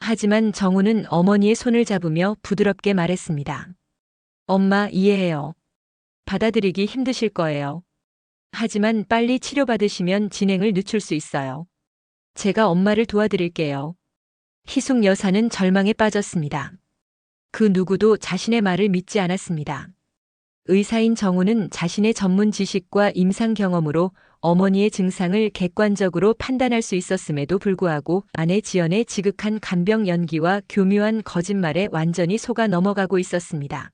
하지만 정훈은 어머니의 손을 잡으며 부드럽게 말했습니다. 엄마, 이해해요. 받아들이기 힘드실 거예요. 하지만 빨리 치료받으시면 진행을 늦출 수 있어요. 제가 엄마를 도와드릴게요. 희숙 여사는 절망에 빠졌습니다. 그 누구도 자신의 말을 믿지 않았습니다. 의사인 정훈은 자신의 전문 지식과 임상 경험으로 어머니의 증상을 객관적으로 판단할 수 있었음에도 불구하고 아내 지연의 지극한 간병 연기와 교묘한 거짓말에 완전히 속아 넘어가고 있었습니다.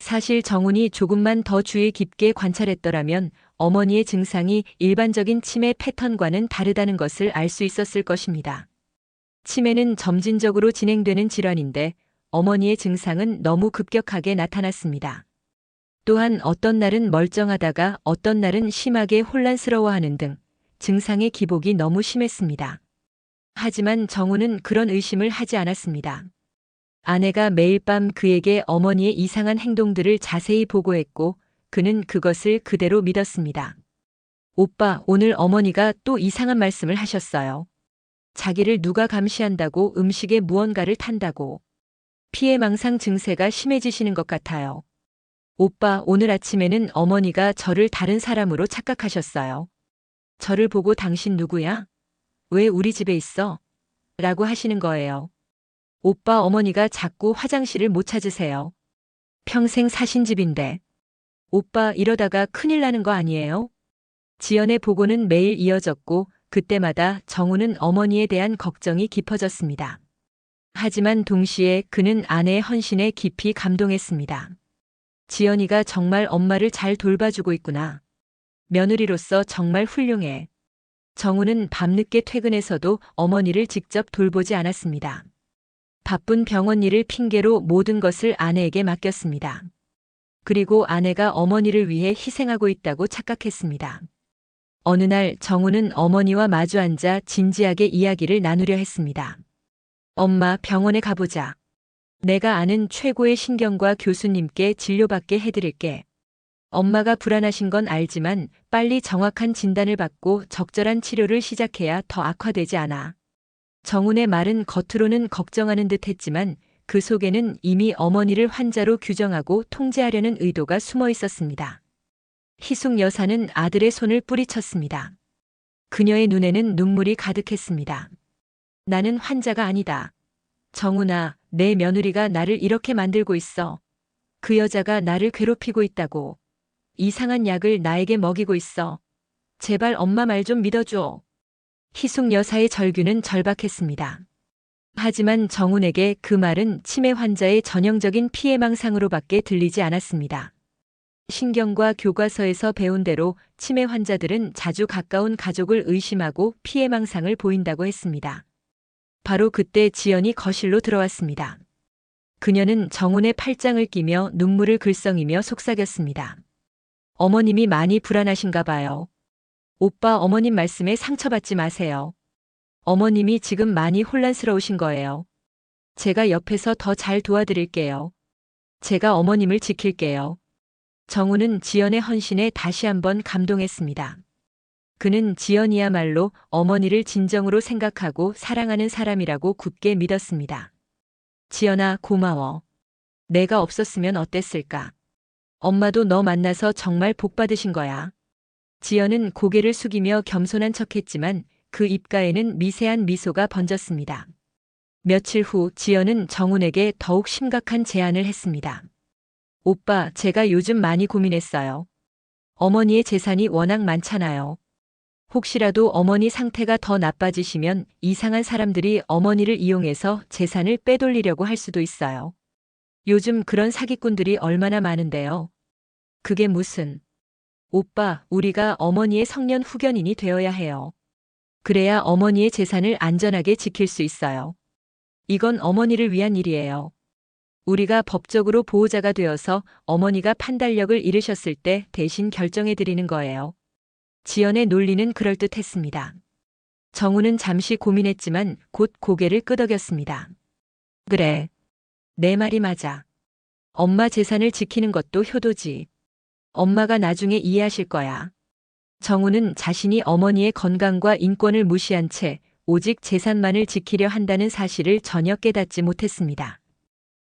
사실 정훈이 조금만 더 주의 깊게 관찰했더라면 어머니의 증상이 일반적인 치매 패턴과는 다르다는 것을 알 수 있었을 것입니다. 치매는 점진적으로 진행되는 질환인데 어머니의 증상은 너무 급격하게 나타났습니다. 또한 어떤 날은 멀쩡하다가 어떤 날은 심하게 혼란스러워하는 등 증상의 기복이 너무 심했습니다. 하지만 정훈은 그런 의심을 하지 않았습니다. 아내가 매일 밤 그에게 어머니의 이상한 행동들을 자세히 보고했고 그는 그것을 그대로 믿었습니다. 오빠, 오늘 어머니가 또 이상한 말씀을 하셨어요. 자기를 누가 감시한다고 음식에 무언가를 탄다고. 피해망상 증세가 심해지시는 것 같아요. 오빠, 오늘 아침에는 어머니가 저를 다른 사람으로 착각하셨어요. 저를 보고 당신 누구야? 왜 우리 집에 있어? 라고 하시는 거예요. 오빠, 어머니가 자꾸 화장실을 못 찾으세요. 평생 사신 집인데. 오빠, 이러다가 큰일 나는 거 아니에요? 지연의 보고는 매일 이어졌고 그때마다 정훈은 어머니에 대한 걱정이 깊어졌습니다. 하지만 동시에 그는 아내의 헌신에 깊이 감동했습니다. 지연이가 정말 엄마를 잘 돌봐주고 있구나. 며느리로서 정말 훌륭해. 정우는 밤늦게 퇴근해서도 어머니를 직접 돌보지 않았습니다. 바쁜 병원 일을 핑계로 모든 것을 아내에게 맡겼습니다. 그리고 아내가 어머니를 위해 희생하고 있다고 착각했습니다. 어느 날 정우는 어머니와 마주 앉아 진지하게 이야기를 나누려 했습니다. 엄마, 병원에 가보자. 내가 아는 최고의 신경과 교수님께 진료받게 해드릴게. 엄마가 불안하신 건 알지만 빨리 정확한 진단을 받고 적절한 치료를 시작해야 더 악화되지 않아. 정훈의 말은 겉으로는 걱정하는 듯 했지만 그 속에는 이미 어머니를 환자로 규정하고 통제하려는 의도가 숨어 있었습니다. 희숙 여사는 아들의 손을 뿌리쳤습니다. 그녀의 눈에는 눈물이 가득했습니다. 나는 환자가 아니다. 정훈아, 내 며느리가 나를 이렇게 만들고 있어. 그 여자가 나를 괴롭히고 있다고. 이상한 약을 나에게 먹이고 있어. 제발 엄마 말 좀 믿어줘. 희숙 여사의 절규는 절박했습니다. 하지만 정훈에게 그 말은 치매 환자의 전형적인 피해망상으로밖에 들리지 않았습니다. 신경과 교과서에서 배운 대로 치매 환자들은 자주 가까운 가족을 의심하고 피해망상을 보인다고 했습니다. 바로 그때 지연이 거실로 들어왔습니다. 그녀는 정훈의 팔짱을 끼며 눈물을 글썽이며 속삭였습니다. 어머님이 많이 불안하신가 봐요. 오빠, 어머님 말씀에 상처받지 마세요. 어머님이 지금 많이 혼란스러우신 거예요. 제가 옆에서 더 잘 도와드릴게요. 제가 어머님을 지킬게요. 정우는 지연의 헌신에 다시 한번 감동했습니다. 그는 지연이야말로 어머니를 진정으로 생각하고 사랑하는 사람이라고 굳게 믿었습니다. 지연아, 고마워. 내가 없었으면 어땠을까? 엄마도 너 만나서 정말 복 받으신 거야. 지연은 고개를 숙이며 겸손한 척했지만 그 입가에는 미세한 미소가 번졌습니다. 며칠 후 지연은 정훈에게 더욱 심각한 제안을 했습니다. 오빠, 제가 요즘 많이 고민했어요. 어머니의 재산이 워낙 많잖아요. 혹시라도 어머니 상태가 더 나빠지시면 이상한 사람들이 어머니를 이용해서 재산을 빼돌리려고 할 수도 있어요. 요즘 그런 사기꾼들이 얼마나 많은데요. 그게 무슨... 오빠, 우리가 어머니의 성년 후견인이 되어야 해요. 그래야 어머니의 재산을 안전하게 지킬 수 있어요. 이건 어머니를 위한 일이에요. 우리가 법적으로 보호자가 되어서 어머니가 판단력을 잃으셨을 때 대신 결정해드리는 거예요. 지연의 논리는 그럴듯했습니다. 정우는 잠시 고민했지만 곧 고개를 끄덕였습니다. 그래. 내 말이 맞아. 엄마 재산을 지키는 것도 효도지. 엄마가 나중에 이해하실 거야. 정우는 자신이 어머니의 건강과 인권을 무시한 채 오직 재산만을 지키려 한다는 사실을 전혀 깨닫지 못했습니다.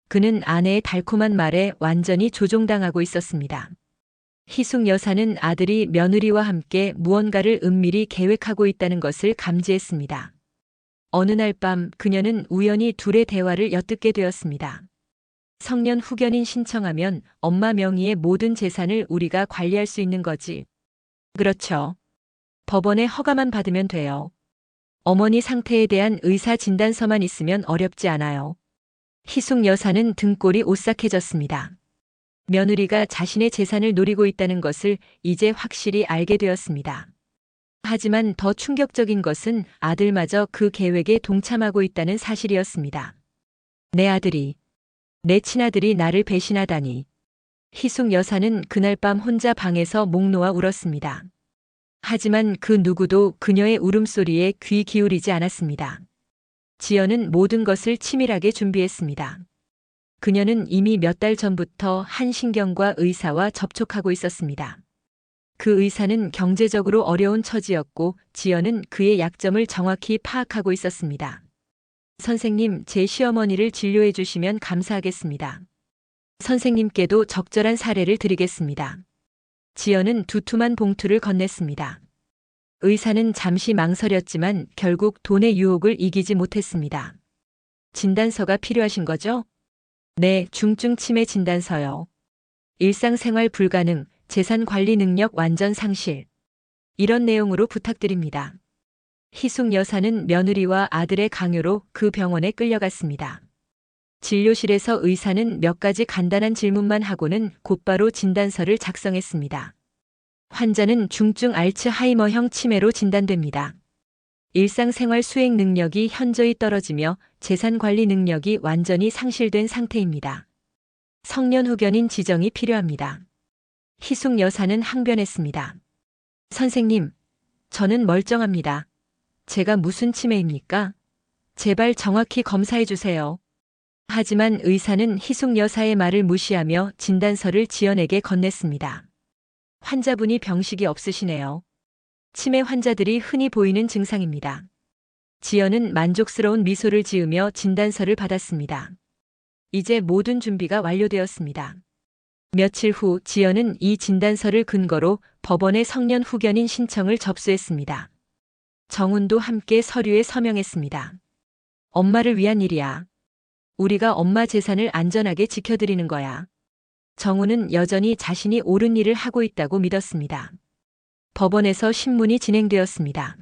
그는 아내의 달콤한 말에 완전히 조종당하고 있었습니다. 희숙 여사는 아들이 며느리와 함께 무언가를 은밀히 계획하고 있다는 것을 감지했습니다. 어느 날 밤 그녀는 우연히 둘의 대화를 엿듣게 되었습니다. 성년 후견인 신청하면 엄마 명의의 모든 재산을 우리가 관리할 수 있는 거지. 그렇죠. 법원의 허가만 받으면 돼요. 어머니 상태에 대한 의사 진단서만 있으면 어렵지 않아요. 희숙 여사는 등골이 오싹해졌습니다. 며느리가 자신의 재산을 노리고 있다는 것을 이제 확실히 알게 되었습니다. 하지만 더 충격적인 것은 아들마저 그 계획에 동참하고 있다는 사실이었습니다. 내 아들이, 내 친아들이 나를 배신하다니. 희숙 여사는 그날 밤 혼자 방에서 목 놓아 울었습니다. 하지만 그 누구도 그녀의 울음소리에 귀 기울이지 않았습니다. 지연은 모든 것을 치밀하게 준비했습니다. 그녀는 이미 몇 달 전부터 한 신경과 의사와 접촉하고 있었습니다. 그 의사는 경제적으로 어려운 처지였고 지연은 그의 약점을 정확히 파악하고 있었습니다. 선생님, 제 시어머니를 진료해 주시면 감사하겠습니다. 선생님께도 적절한 사례를 드리겠습니다. 지연은 두툼한 봉투를 건넸습니다. 의사는 잠시 망설였지만 결국 돈의 유혹을 이기지 못했습니다. 진단서가 필요하신 거죠? 네, 중증 치매 진단서요. 일상생활 불가능, 재산 관리 능력 완전 상실. 이런 내용으로 부탁드립니다. 희숙 여사는 며느리와 아들의 강요로 그 병원에 끌려갔습니다. 진료실에서 의사는 몇 가지 간단한 질문만 하고는 곧바로 진단서를 작성했습니다. 환자는 중증 알츠하이머형 치매로 진단됩니다. 일상생활 수행 능력이 현저히 떨어지며 재산 관리 능력이 완전히 상실된 상태입니다. 성년 후견인 지정이 필요합니다. 희숙 여사는 항변했습니다. 선생님, 저는 멀쩡합니다. 제가 무슨 치매입니까? 제발 정확히 검사해 주세요. 하지만 의사는 희숙 여사의 말을 무시하며 진단서를 지연에게 건넸습니다. 환자분이 병식이 없으시네요. 치매 환자들이 흔히 보이는 증상입니다. 지연은 만족스러운 미소를 지으며 진단서를 받았습니다. 이제 모든 준비가 완료되었습니다. 며칠 후 지연은 이 진단서를 근거로 법원에 성년 후견인 신청을 접수했습니다. 정훈도 함께 서류에 서명했습니다. 엄마를 위한 일이야. 우리가 엄마 재산을 안전하게 지켜드리는 거야. 정훈은 여전히 자신이 옳은 일을 하고 있다고 믿었습니다. 법원에서 신문이 진행되었습니다.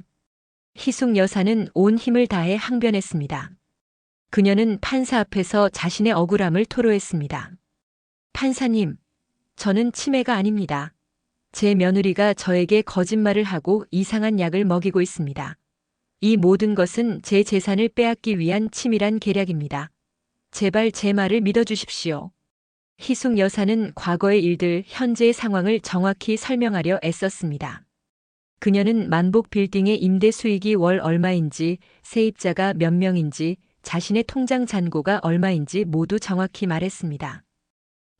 희숙 여사는 온 힘을 다해 항변했습니다. 그녀는 판사 앞에서 자신의 억울함을 토로했습니다. 판사님, 저는 치매가 아닙니다. 제 며느리가 저에게 거짓말을 하고 이상한 약을 먹이고 있습니다. 이 모든 것은 제 재산을 빼앗기 위한 치밀한 계략입니다. 제발 제 말을 믿어주십시오. 희숙 여사는 과거의 일들, 현재의 상황을 정확히 설명하려 애썼습니다. 그녀는 만복 빌딩의 임대 수익이 월 얼마인지, 세입자가 몇 명인지, 자신의 통장 잔고가 얼마인지 모두 정확히 말했습니다.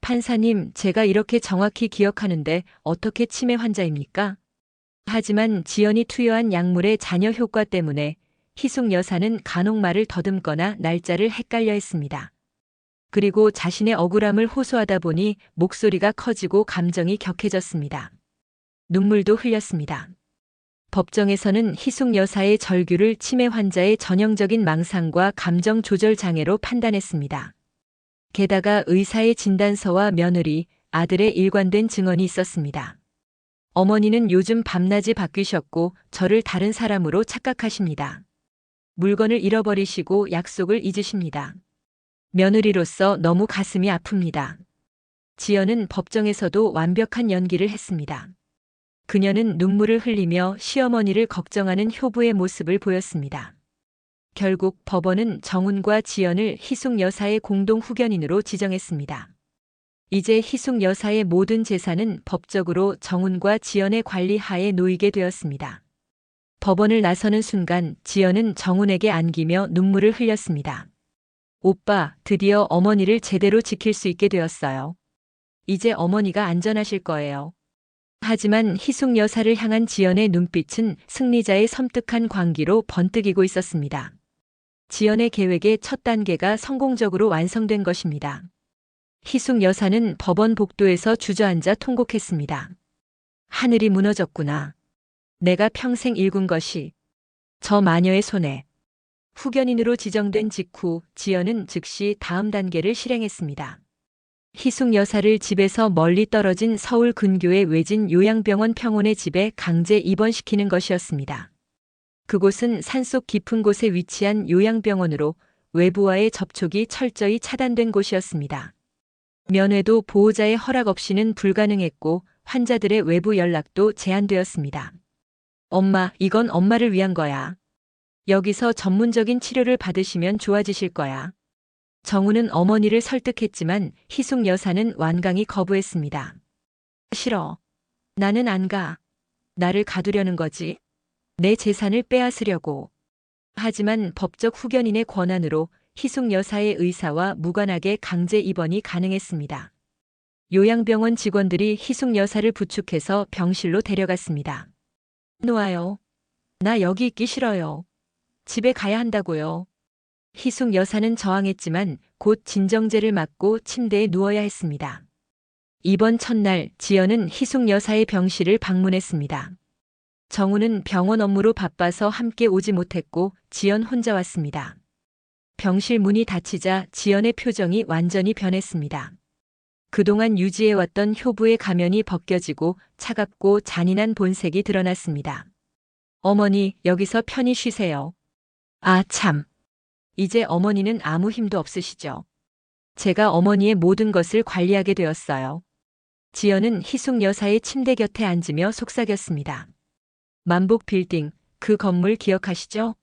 판사님, 제가 이렇게 정확히 기억하는데 어떻게 치매 환자입니까? 하지만 지연이 투여한 약물의 잔여 효과 때문에 희숙 여사는 간혹 말을 더듬거나 날짜를 헷갈려 했습니다. 그리고 자신의 억울함을 호소하다 보니 목소리가 커지고 감정이 격해졌습니다. 눈물도 흘렸습니다. 법정에서는 희숙 여사의 절규를 치매 환자의 전형적인 망상과 감정 조절 장애로 판단했습니다. 게다가 의사의 진단서와 며느리, 아들의 일관된 증언이 있었습니다. 어머니는 요즘 밤낮이 바뀌셨고 저를 다른 사람으로 착각하십니다. 물건을 잃어버리시고 약속을 잊으십니다. 며느리로서 너무 가슴이 아픕니다. 지연은 법정에서도 완벽한 연기를 했습니다. 그녀는 눈물을 흘리며 시어머니를 걱정하는 효부의 모습을 보였습니다. 결국 법원은 정훈과 지연을 희숙 여사의 공동 후견인으로 지정했습니다. 이제 희숙 여사의 모든 재산은 법적으로 정훈과 지연의 관리 하에 놓이게 되었습니다. 법원을 나서는 순간 지연은 정훈에게 안기며 눈물을 흘렸습니다. 오빠, 드디어 어머니를 제대로 지킬 수 있게 되었어요. 이제 어머니가 안전하실 거예요. 하지만 희숙 여사를 향한 지연의 눈빛은 승리자의 섬뜩한 광기로 번뜩이고 있었습니다. 지연의 계획의 첫 단계가 성공적으로 완성된 것입니다. 희숙 여사는 법원 복도에서 주저앉아 통곡했습니다. 하늘이 무너졌구나. 내가 평생 일군 것이 저 마녀의 손에. 후견인으로 지정된 직후 지연은 즉시 다음 단계를 실행했습니다. 희숙 여사를 집에서 멀리 떨어진 서울 근교의 외진 요양병원 평온의 집에 강제 입원시키는 것이었습니다. 그곳은 산속 깊은 곳에 위치한 요양병원으로 외부와의 접촉이 철저히 차단된 곳이었습니다. 면회도 보호자의 허락 없이는 불가능했고 환자들의 외부 연락도 제한되었습니다. 엄마, 이건 엄마를 위한 거야. 여기서 전문적인 치료를 받으시면 좋아지실 거야. 정훈은 어머니를 설득했지만 희숙 여사는 완강히 거부했습니다. 싫어. 나는 안 가. 나를 가두려는 거지. 내 재산을 빼앗으려고. 하지만 법적 후견인의 권한으로 희숙 여사의 의사와 무관하게 강제 입원이 가능했습니다. 요양병원 직원들이 희숙 여사를 부축해서 병실로 데려갔습니다. 놓아요. 나 여기 있기 싫어요. 집에 가야 한다고요. 희숙 여사는 저항했지만 곧 진정제를 맞고 침대에 누워야 했습니다. 입원 첫날 지연은 희숙 여사의 병실을 방문했습니다. 정훈은 병원 업무로 바빠서 함께 오지 못했고 지연 혼자 왔습니다. 병실 문이 닫히자 지연의 표정이 완전히 변했습니다. 그동안 유지해왔던 효부의 가면이 벗겨지고 차갑고 잔인한 본색이 드러났습니다. 어머니, 여기서 편히 쉬세요. 아, 참. 이제 어머니는 아무 힘도 없으시죠. 제가 어머니의 모든 것을 관리하게 되었어요. 지연은 희숙 여사의 침대 곁에 앉으며 속삭였습니다. 만복 빌딩, 그 건물 기억하시죠?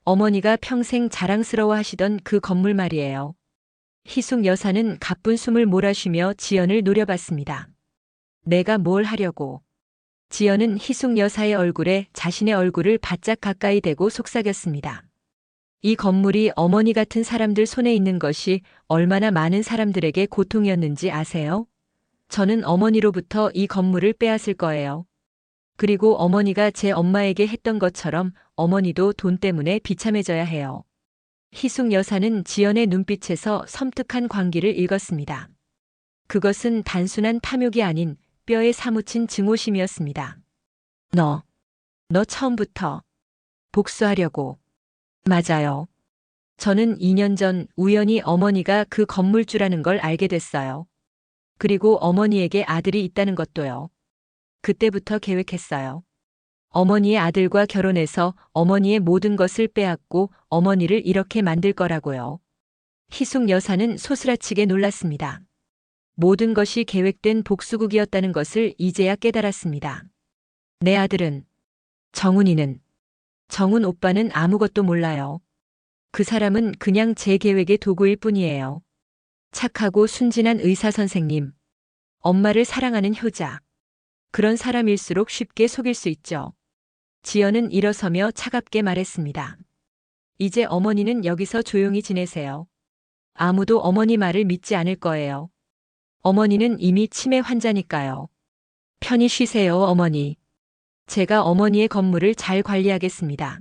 어머니가 평생 자랑스러워 하시던 그 건물 말이에요. 희숙 여사는 가쁜 숨을 몰아쉬며 지연을 노려봤습니다. 내가 뭘 하려고. 지연은 희숙 여사의 얼굴에 자신의 얼굴을 바짝 가까이 대고 속삭였습니다. 이 건물이 어머니 같은 사람들 손에 있는 것이 얼마나 많은 사람들에게 고통이었는지 아세요? 저는 어머니로부터 이 건물을 빼앗을 거예요. 그리고 어머니가 제 엄마에게 했던 것처럼 어머니도 돈 때문에 비참해져야 해요. 희숙 여사는 지연의 눈빛에서 섬뜩한 광기를 읽었습니다. 그것은 단순한 탐욕이 아닌 뼈에 사무친 증오심이었습니다. 너 처음부터 복수하려고. 맞아요. 저는 2년 전 우연히 어머니가 그 건물주라는 걸 알게 됐어요. 그리고 어머니에게 아들이 있다는 것도요. 그때부터 계획했어요. 어머니의 아들과 결혼해서 어머니의 모든 것을 빼앗고 어머니를 이렇게 만들 거라고요. 희숙 여사는 소스라치게 놀랐습니다. 모든 것이 계획된 복수극이었다는 것을 이제야 깨달았습니다. 내 아들은, 정훈이는, 정훈 오빠는 아무것도 몰라요. 그 사람은 그냥 제 계획의 도구일 뿐이에요. 착하고 순진한 의사 선생님. 엄마를 사랑하는 효자. 그런 사람일수록 쉽게 속일 수 있죠. 지연은 일어서며 차갑게 말했습니다. 이제 어머니는 여기서 조용히 지내세요. 아무도 어머니 말을 믿지 않을 거예요. 어머니는 이미 치매 환자니까요. 편히 쉬세요, 어머니. 제가 어머니의 건물을 잘 관리하겠습니다.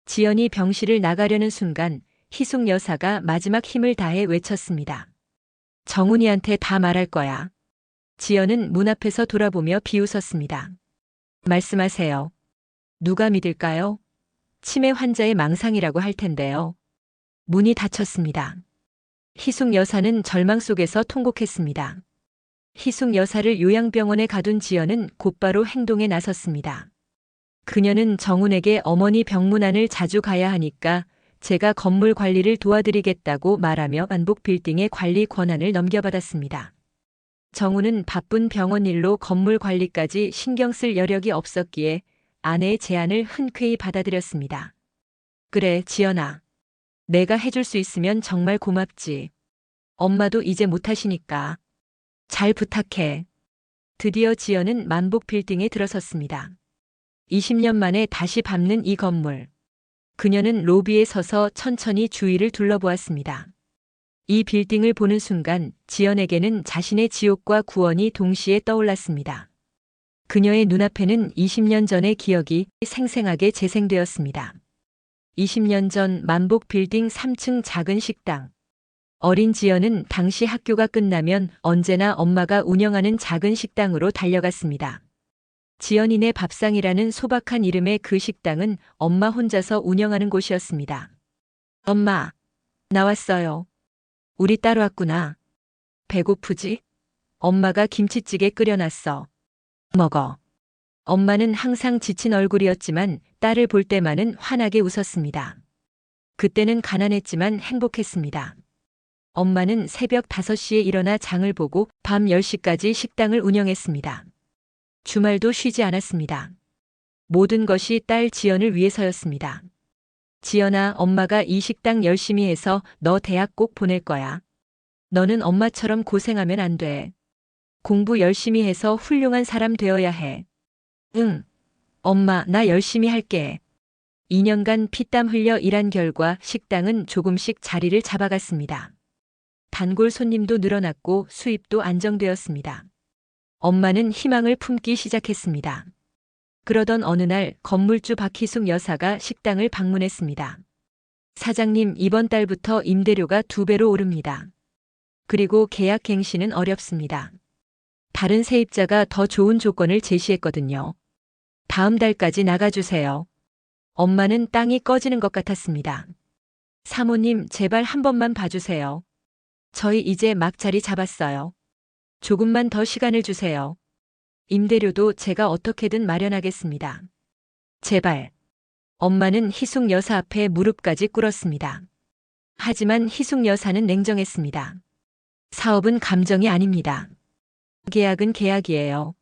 지연이 병실을 나가려는 순간 희숙 여사가 마지막 힘을 다해 외쳤습니다. 정훈이한테 다 말할 거야. 지연은 문 앞에서 돌아보며 비웃었습니다. 말씀하세요. 누가 믿을까요? 치매 환자의 망상이라고 할 텐데요. 문이 닫혔습니다. 희숙 여사는 절망 속에서 통곡했습니다. 희숙 여사를 요양병원에 가둔 지연은 곧바로 행동에 나섰습니다. 그녀는 정훈에게 어머니 병문안을 자주 가야 하니까 제가 건물 관리를 도와드리겠다고 말하며 만복 빌딩의 관리 권한을 넘겨받았습니다. 정훈은 바쁜 병원 일로 건물 관리까지 신경 쓸 여력이 없었기에 아내의 제안을 흔쾌히 받아들였습니다. 그래, 지연아. 내가 해줄 수 있으면 정말 고맙지. 엄마도 이제 못하시니까. 잘 부탁해. 드디어 지연은 만복 빌딩에 들어섰습니다. 20년 만에 다시 밟는 이 건물. 그녀는 로비에 서서 천천히 주위를 둘러보았습니다. 이 빌딩을 보는 순간 지연에게는 자신의 지옥과 구원이 동시에 떠올랐습니다. 그녀의 눈앞에는 20년 전의 기억이 생생하게 재생되었습니다. 20년 전 만복 빌딩 3층 작은 식당. 어린 지연은 당시 학교가 끝나면 언제나 엄마가 운영하는 작은 식당으로 달려갔습니다. 지연이네 밥상이라는 소박한 이름의 그 식당은 엄마 혼자서 운영하는 곳이었습니다. 엄마, 나왔어요. 우리 딸 왔구나. 배고프지? 엄마가 김치찌개 끓여놨어. 먹어. 엄마는 항상 지친 얼굴이었지만 딸을 볼 때만은 환하게 웃었습니다. 그때는 가난했지만 행복했습니다. 엄마는 새벽 5시에 일어나 장을 보고 밤 10시까지 식당을 운영했습니다. 주말도 쉬지 않았습니다. 모든 것이 딸 지연을 위해서였습니다. 지연아, 엄마가 이 식당 열심히 해서 너 대학 꼭 보낼 거야. 너는 엄마처럼 고생하면 안 돼. 공부 열심히 해서 훌륭한 사람 되어야 해. 응. 엄마, 나 열심히 할게. 2년간 피땀 흘려 일한 결과 식당은 조금씩 자리를 잡아갔습니다. 단골 손님도 늘어났고 수입도 안정되었습니다. 엄마는 희망을 품기 시작했습니다. 그러던 어느 날 건물주 박희숙 여사가 식당을 방문했습니다. 사장님, 이번 달부터 임대료가 2배로 오릅니다. 그리고 계약 갱신은 어렵습니다. 다른 세입자가 더 좋은 조건을 제시했거든요. 다음 달까지 나가주세요. 엄마는 땅이 꺼지는 것 같았습니다. 사모님, 제발 한 번만 봐주세요. 저희 이제 막 자리 잡았어요. 조금만 더 시간을 주세요. 임대료도 제가 어떻게든 마련하겠습니다. 제발. 엄마는 희숙 여사 앞에 무릎까지 꿇었습니다. 하지만 희숙 여사는 냉정했습니다. 사업은 감정이 아닙니다. 계약은 계약이에요.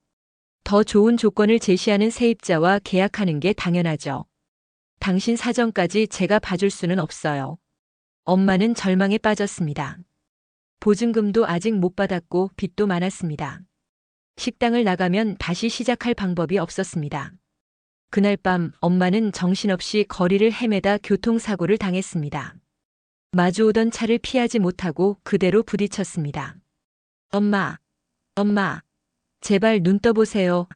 더 좋은 조건을 제시하는 세입자와 계약하는 게 당연하죠. 당신 사정까지 제가 봐줄 수는 없어요. 엄마는 절망에 빠졌습니다. 보증금도 아직 못 받았고 빚도 많았습니다. 식당을 나가면 다시 시작할 방법이 없었습니다. 그날 밤 엄마는 정신없이 거리를 헤매다 교통사고를 당했습니다. 마주오던 차를 피하지 못하고 그대로 부딪혔습니다. 엄마, 엄마, 제발 눈 떠보세요.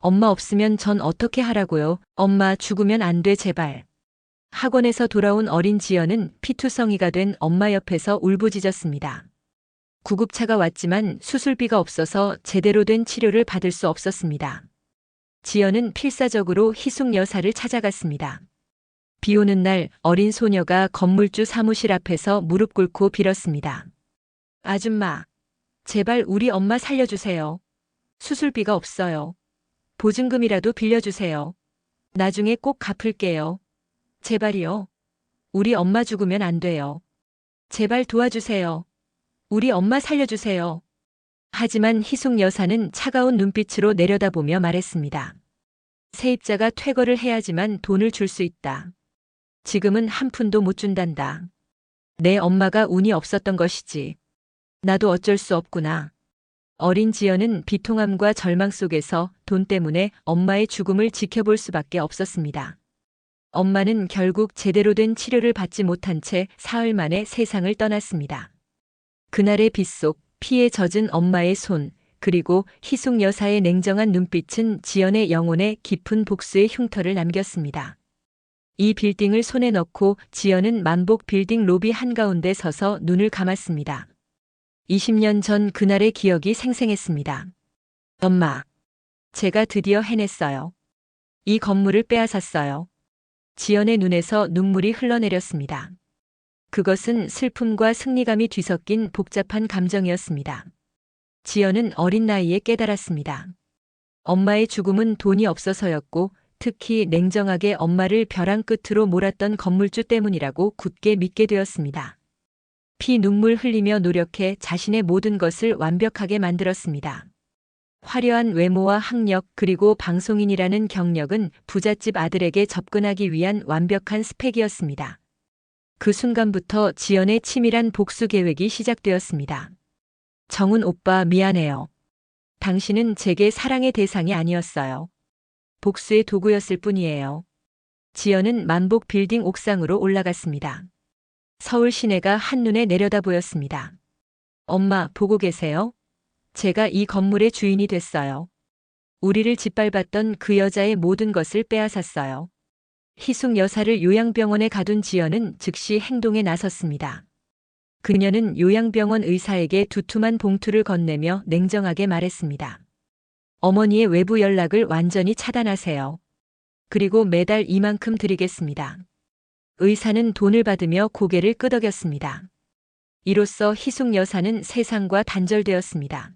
엄마 없으면 전 어떻게 하라고요? 엄마 죽으면 안 돼, 제발. 학원에서 돌아온 어린 지연은 피투성이가 된 엄마 옆에서 울부짖었습니다. 구급차가 왔지만 수술비가 없어서 제대로 된 치료를 받을 수 없었습니다. 지연은 필사적으로 희숙 여사를 찾아갔습니다. 비 오는 날 어린 소녀가 건물주 사무실 앞에서 무릎 꿇고 빌었습니다. 아줌마, 제발 우리 엄마 살려주세요. 수술비가 없어요. 보증금이라도 빌려주세요. 나중에 꼭 갚을게요. 제발이요. 우리 엄마 죽으면 안 돼요. 제발 도와주세요. 우리 엄마 살려주세요. 하지만 희숙 여사는 차가운 눈빛으로 내려다보며 말했습니다. 세입자가 퇴거를 해야지만 돈을 줄 수 있다. 지금은 한 푼도 못 준단다. 내 엄마가 운이 없었던 것이지. 나도 어쩔 수 없구나. 어린 지연은 비통함과 절망 속에서 돈 때문에 엄마의 죽음을 지켜볼 수밖에 없었습니다. 엄마는 결국 제대로 된 치료를 받지 못한 채 사흘 만에 세상을 떠났습니다. 그날의 빗속 피에 젖은 엄마의 손, 그리고 희숙 여사의 냉정한 눈빛은 지연의 영혼에 깊은 복수의 흉터를 남겼습니다. 이 빌딩을 손에 넣고 지연은 만복 빌딩 로비 한가운데 서서 눈을 감았습니다. 20년 전 그날의 기억이 생생했습니다. 엄마, 제가 드디어 해냈어요. 이 건물을 빼앗았어요. 지연의 눈에서 눈물이 흘러내렸습니다. 그것은 슬픔과 승리감이 뒤섞인 복잡한 감정이었습니다. 지연은 어린 나이에 깨달았습니다. 엄마의 죽음은 돈이 없어서였고 특히 냉정하게 엄마를 벼랑 끝으로 몰았던 건물주 때문이라고 굳게 믿게 되었습니다. 피 눈물 흘리며 노력해 자신의 모든 것을 완벽하게 만들었습니다. 화려한 외모와 학력 그리고 방송인이라는 경력은 부잣집 아들에게 접근하기 위한 완벽한 스펙이었습니다. 그 순간부터 지연의 치밀한 복수 계획이 시작되었습니다. 정은 오빠 미안해요. 당신은 제게 사랑의 대상이 아니었어요. 복수의 도구였을 뿐이에요. 지연은 만복 빌딩 옥상으로 올라갔습니다. 서울 시내가 한눈에 내려다 보였습니다. 엄마, 보고 계세요? 제가 이 건물의 주인이 됐어요. 우리를 짓밟았던 그 여자의 모든 것을 빼앗았어요. 희숙 여사를 요양병원에 가둔 지연은 즉시 행동에 나섰습니다. 그녀는 요양병원 의사에게 두툼한 봉투를 건네며 냉정하게 말했습니다. 어머니의 외부 연락을 완전히 차단하세요. 그리고 매달 이만큼 드리겠습니다. 의사는 돈을 받으며 고개를 끄덕였습니다. 이로써 희숙 여사는 세상과 단절되었습니다.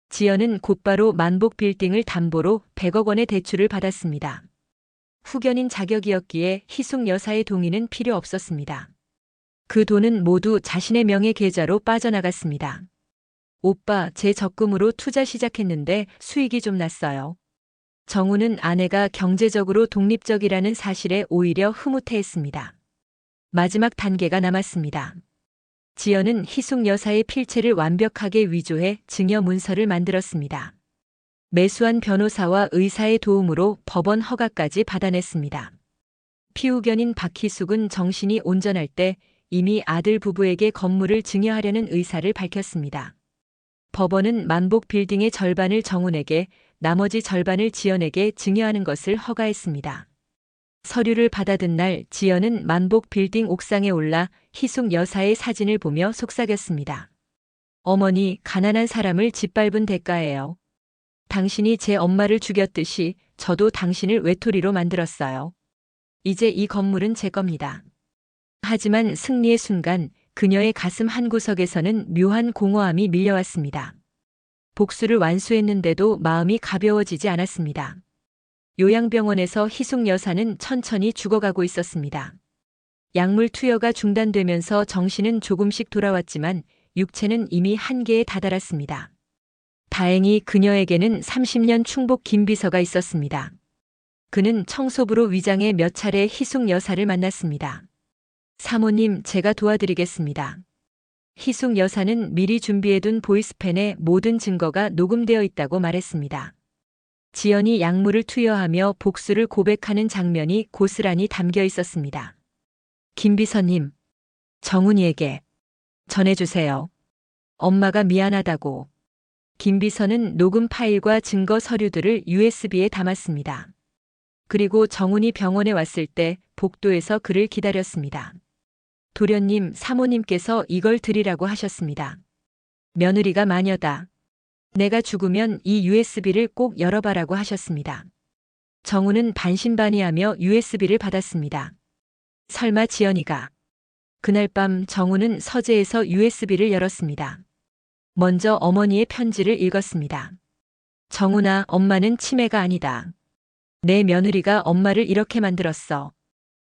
지연은 곧바로 만복 빌딩을 담보로 100억 원의 대출을 받았습니다. 후견인 자격이었기에 희숙 여사의 동의는 필요 없었습니다. 그 돈은 모두 자신의 명의 계좌로 빠져나갔습니다. 오빠, 제 적금으로 투자 시작했는데 수익이 좀 났어요. 정우는 아내가 경제적으로 독립적이라는 사실에 오히려 흐뭇해했습니다. 마지막 단계가 남았습니다. 지연은 희숙 여사의 필체를 완벽하게 위조해 증여 문서를 만들었습니다. 매수한 변호사와 의사의 도움으로 법원 허가까지 받아냈습니다. 피후견인 박희숙은 정신이 온전할 때 이미 아들 부부에게 건물을 증여하려는 의사를 밝혔습니다. 법원은 만복 빌딩의 절반을 정훈에게, 나머지 절반을 지연에게 증여하는 것을 허가했습니다. 서류를 받아든 날 지연은 만복 빌딩 옥상에 올라 희숙 여사의 사진을 보며 속삭였습니다. 어머니, 가난한 사람을 짓밟은 대가예요. 당신이 제 엄마를 죽였듯이 저도 당신을 외톨이로 만들었어요. 이제 이 건물은 제 겁니다. 하지만 승리의 순간 그녀의 가슴 한구석에서는 묘한 공허함이 밀려왔습니다. 복수를 완수했는데도 마음이 가벼워지지 않았습니다. 요양병원에서 희숙 여사는 천천히 죽어가고 있었습니다. 약물 투여가 중단되면서 정신은 조금씩 돌아왔지만 육체는 이미 한계에 다다랐습니다. 다행히 그녀에게는 30년 충복 김비서가 있었습니다. 그는 청소부로 위장해 몇 차례 희숙 여사를 만났습니다. 사모님, 제가 도와드리겠습니다. 희숙 여사는 미리 준비해둔 보이스펜에 모든 증거가 녹음되어 있다고 말했습니다. 지연이 약물을 투여하며 복수를 고백하는 장면이 고스란히 담겨 있었습니다. 김비서님, 정훈이에게 전해주세요. 엄마가 미안하다고. 김비서는 녹음 파일과 증거 서류들을 USB에 담았습니다. 그리고 정훈이 병원에 왔을 때 복도에서 그를 기다렸습니다. 도련님, 사모님께서 이걸 드리라고 하셨습니다. 며느리가 마녀다. 내가 죽으면 이 USB를 꼭 열어봐라고 하셨습니다. 정훈은 반신반의하며 USB를 받았습니다. 설마 지연이가. 그날 밤 정훈은 서재에서 USB를 열었습니다. 먼저 어머니의 편지를 읽었습니다. 정훈아, 엄마는 치매가 아니다. 내 며느리가 엄마를 이렇게 만들었어.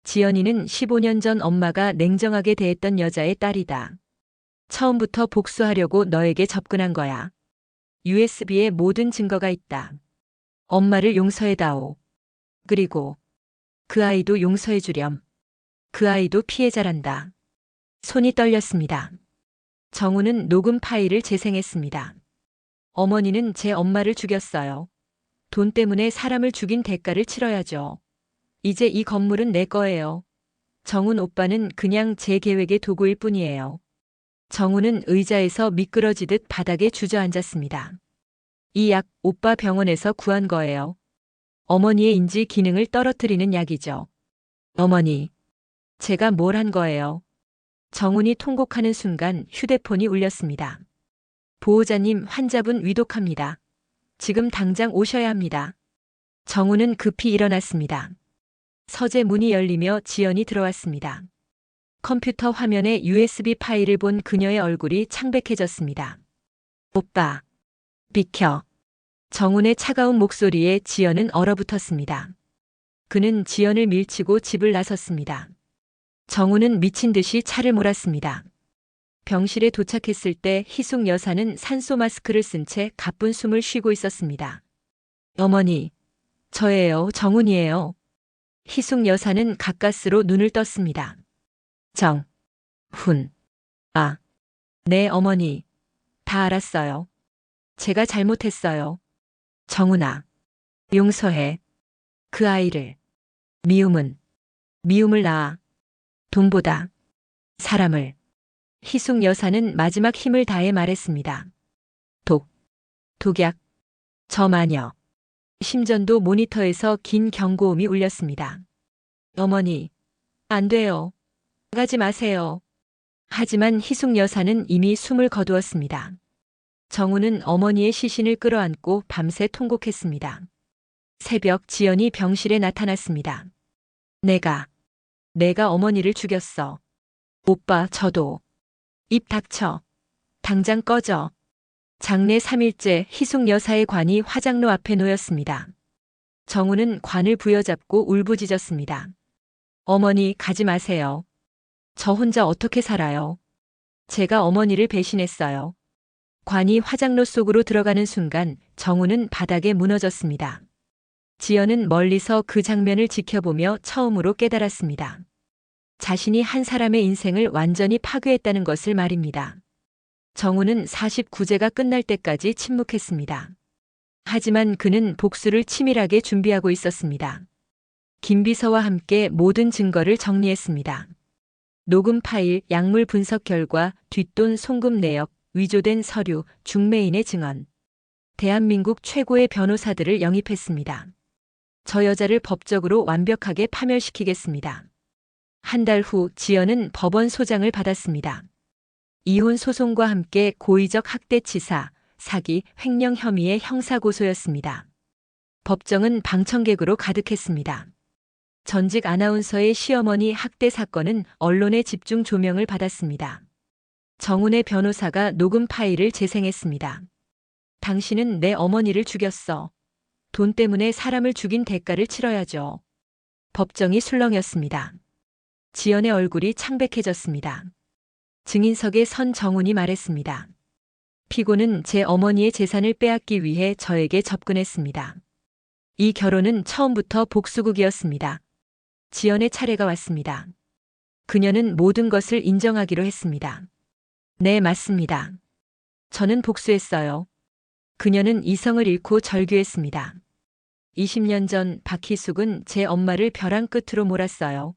지연이는 15년 전 엄마가 냉정하게 대했던 여자의 딸이다. 처음부터 복수하려고 너에게 접근한 거야. USB에 모든 증거가 있다. 엄마를 용서해다오. 그리고 그 아이도 용서해주렴. 그 아이도 피해자란다. 손이 떨렸습니다. 정훈은 녹음 파일을 재생했습니다. 어머니는 제 엄마를 죽였어요. 돈 때문에 사람을 죽인 대가를 치러야죠. 이제 이 건물은 내 거예요. 정훈 오빠는 그냥 제 계획의 도구일 뿐이에요. 정훈은 의자에서 미끄러지듯 바닥에 주저앉았습니다. 이 약 오빠 병원에서 구한 거예요. 어머니의 인지 기능을 떨어뜨리는 약이죠. 어머니, 제가 뭘 한 거예요? 정훈이 통곡하는 순간 휴대폰이 울렸습니다. 보호자님, 환자분 위독합니다. 지금 당장 오셔야 합니다. 정훈은 급히 일어났습니다. 서재 문이 열리며 지연이 들어왔습니다. 컴퓨터 화면에 USB 파일을 본 그녀의 얼굴이 창백해졌습니다. 오빠, 비켜. 정훈의 차가운 목소리에 지연은 얼어붙었습니다. 그는 지연을 밀치고 집을 나섰습니다. 정훈은 미친 듯이 차를 몰았습니다. 병실에 도착했을 때 희숙 여사는 산소 마스크를 쓴 채 가쁜 숨을 쉬고 있었습니다. 어머니, 저예요, 정훈이에요. 희숙 여사는 가까스로 눈을 떴습니다. 아, 네, 어머니. 다 알았어요. 제가 잘못했어요. 정훈아, 용서해. 그 아이를. 미움을 낳아. 돈보다 사람을. 희숙 여사는 마지막 힘을 다해 말했습니다. 독약. 저 마녀. 심전도 모니터에서 긴 경고음이 울렸습니다. 어머니, 안 돼요. 가지 마세요. 하지만 희숙 여사는 이미 숨을 거두었습니다. 정훈은 어머니의 시신을 끌어안고 밤새 통곡했습니다. 새벽 지연이 병실에 나타났습니다. 내가 어머니를 죽였어. 오빠, 저도. 입 닥쳐. 당장 꺼져. 장례 3일째 희숙 여사의 관이 화장로 앞에 놓였습니다. 정훈은 관을 부여잡고 울부짖었습니다. 어머니, 가지 마세요. 저 혼자 어떻게 살아요? 제가 어머니를 배신했어요. 관이 화장로 속으로 들어가는 순간 정훈은 바닥에 무너졌습니다. 지연은 멀리서 그 장면을 지켜보며 처음으로 깨달았습니다. 자신이 한 사람의 인생을 완전히 파괴했다는 것을 말입니다. 정훈은 49제가 끝날 때까지 침묵했습니다. 하지만 그는 복수를 치밀하게 준비하고 있었습니다. 김비서와 함께 모든 증거를 정리했습니다. 녹음 파일, 약물 분석 결과, 뒷돈 송금 내역, 위조된 서류, 중매인의 증언. 대한민국 최고의 변호사들을 영입했습니다. 저 여자를 법적으로 완벽하게 파멸시키겠습니다. 한 달 후 지연은 법원 소장을 받았습니다. 이혼 소송과 함께 고의적 학대치사, 사기, 횡령 혐의의 형사고소였습니다. 법정은 방청객으로 가득했습니다. 전직 아나운서의 시어머니 학대 사건은 언론의 집중 조명을 받았습니다. 정훈의 변호사가 녹음 파일을 재생했습니다. 당신은 내 어머니를 죽였어. 돈 때문에 사람을 죽인 대가를 치러야죠. 법정이 술렁였습니다. 지연의 얼굴이 창백해졌습니다. 증인석에 선 정훈이 말했습니다. 피고는 제 어머니의 재산을 빼앗기 위해 저에게 접근했습니다. 이 결혼은 처음부터 복수극이었습니다. 지연의 차례가 왔습니다. 그녀는 모든 것을 인정하기로 했습니다. 네, 맞습니다. 저는 복수했어요. 그녀는 이성을 잃고 절규했습니다. 20년 전 박희숙은 제 엄마를 벼랑 끝으로 몰았어요.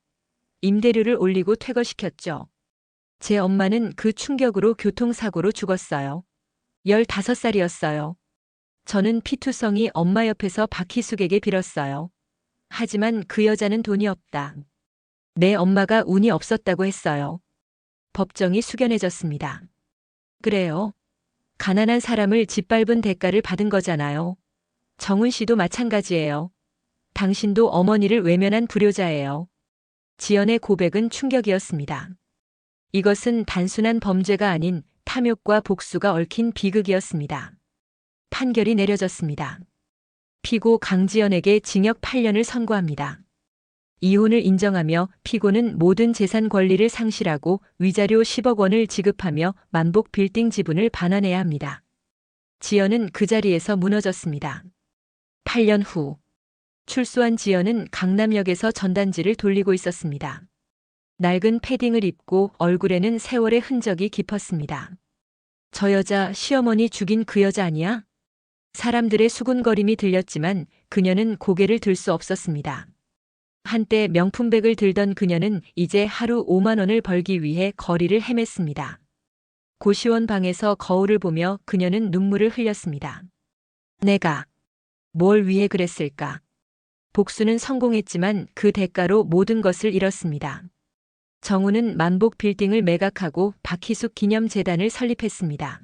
임대료를 올리고 퇴거시켰죠. 제 엄마는 그 충격으로 교통사고로 죽었어요. 15살이었어요. 저는 피투성이 엄마 옆에서 박희숙에게 빌었어요. 하지만 그 여자는 돈이 없다. 내 엄마가 운이 없었다고 했어요. 법정이 숙연해졌습니다. 그래요. 가난한 사람을 짓밟은 대가를 받은 거잖아요. 정훈 씨도 마찬가지예요. 당신도 어머니를 외면한 불효자예요. 지연의 고백은 충격이었습니다. 이것은 단순한 범죄가 아닌 탐욕과 복수가 얽힌 비극이었습니다. 판결이 내려졌습니다. 피고 강지연에게 징역 8년을 선고합니다. 이혼을 인정하며 피고는 모든 재산 권리를 상실하고 위자료 10억 원을 지급하며 만복 빌딩 지분을 반환해야 합니다. 지연은 그 자리에서 무너졌습니다. 8년 후 출소한 지연은 강남역에서 전단지를 돌리고 있었습니다. 낡은 패딩을 입고 얼굴에는 세월의 흔적이 깊었습니다. 저 여자 시어머니 죽인 그 여자 아니야? 사람들의 수군거림이 들렸지만 그녀는 고개를 들 수 없었습니다. 한때 명품백을 들던 그녀는 이제 하루 5만 원을 벌기 위해 거리를 헤맸습니다. 고시원 방에서 거울을 보며 그녀는 눈물을 흘렸습니다. 내가 뭘 위해 그랬을까? 복수는 성공했지만 그 대가로 모든 것을 잃었습니다. 정훈은 만복 빌딩을 매각하고 박희숙 기념재단을 설립했습니다.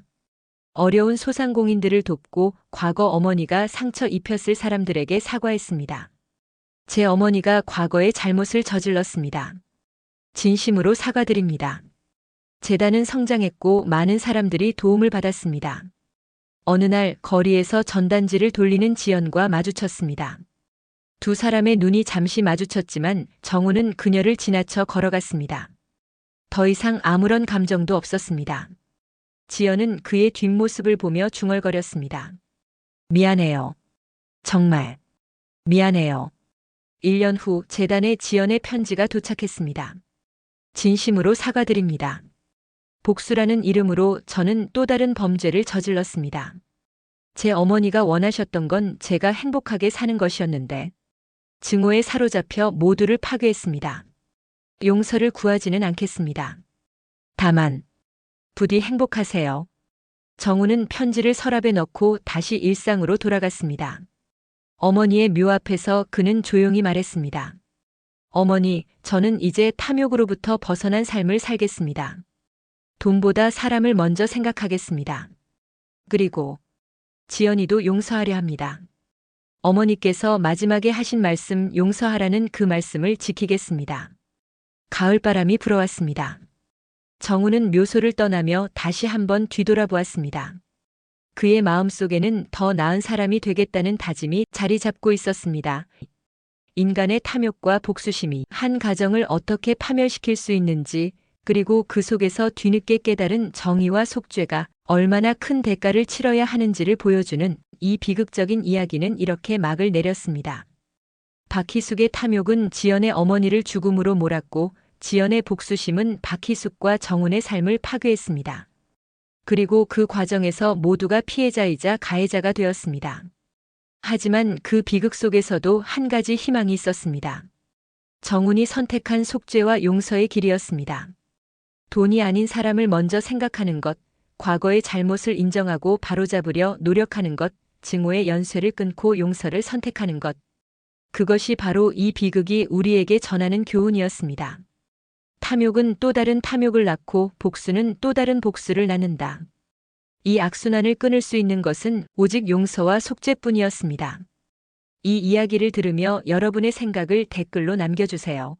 어려운 소상공인들을 돕고 과거 어머니가 상처 입혔을 사람들에게 사과했습니다. 제 어머니가 과거에 잘못을 저질렀습니다. 진심으로 사과드립니다. 재단은 성장했고 많은 사람들이 도움을 받았습니다. 어느 날 거리에서 전단지를 돌리는 지연과 마주쳤습니다. 두 사람의 눈이 잠시 마주쳤지만 정훈은 그녀를 지나쳐 걸어갔습니다. 더 이상 아무런 감정도 없었습니다. 지연은 그의 뒷모습을 보며 중얼거렸습니다. 미안해요. 정말 미안해요. 1년 후 재단에 지연의 편지가 도착했습니다. 진심으로 사과드립니다. 복수라는 이름으로 저는 또 다른 범죄를 저질렀습니다. 제 어머니가 원하셨던 건 제가 행복하게 사는 것이었는데 증오에 사로잡혀 모두를 파괴했습니다. 용서를 구하지는 않겠습니다. 다만 부디 행복하세요. 정훈은 편지를 서랍에 넣고 다시 일상으로 돌아갔습니다. 어머니의 묘 앞에서 그는 조용히 말했습니다. 어머니, 저는 이제 탐욕으로부터 벗어난 삶을 살겠습니다. 돈보다 사람을 먼저 생각하겠습니다. 그리고 지연이도 용서하려 합니다. 어머니께서 마지막에 하신 말씀 용서하라는 그 말씀을 지키겠습니다. 가을바람이 불어왔습니다. 정훈은 묘소를 떠나며 다시 한번 뒤돌아보았습니다. 그의 마음속에는 더 나은 사람이 되겠다는 다짐이 자리 잡고 있었습니다. 인간의 탐욕과 복수심이 한 가정을 어떻게 파멸시킬 수 있는지, 그리고 그 속에서 뒤늦게 깨달은 정의와 속죄가 얼마나 큰 대가를 치러야 하는지를 보여주는 이 비극적인 이야기는 이렇게 막을 내렸습니다. 박희숙의 탐욕은 지연의 어머니를 죽음으로 몰았고 지연의 복수심은 박희숙과 정훈의 삶을 파괴했습니다. 그리고 그 과정에서 모두가 피해자이자 가해자가 되었습니다. 하지만 그 비극 속에서도 한 가지 희망이 있었습니다. 정훈이 선택한 속죄와 용서의 길이었습니다. 돈이 아닌 사람을 먼저 생각하는 것, 과거의 잘못을 인정하고 바로잡으려 노력하는 것, 증오의 연쇄를 끊고 용서를 선택하는 것. 그것이 바로 이 비극이 우리에게 전하는 교훈이었습니다. 탐욕은 또 다른 탐욕을 낳고 복수는 또 다른 복수를 낳는다. 이 악순환을 끊을 수 있는 것은 오직 용서와 속죄뿐이었습니다. 이 이야기를 들으며 여러분의 생각을 댓글로 남겨주세요.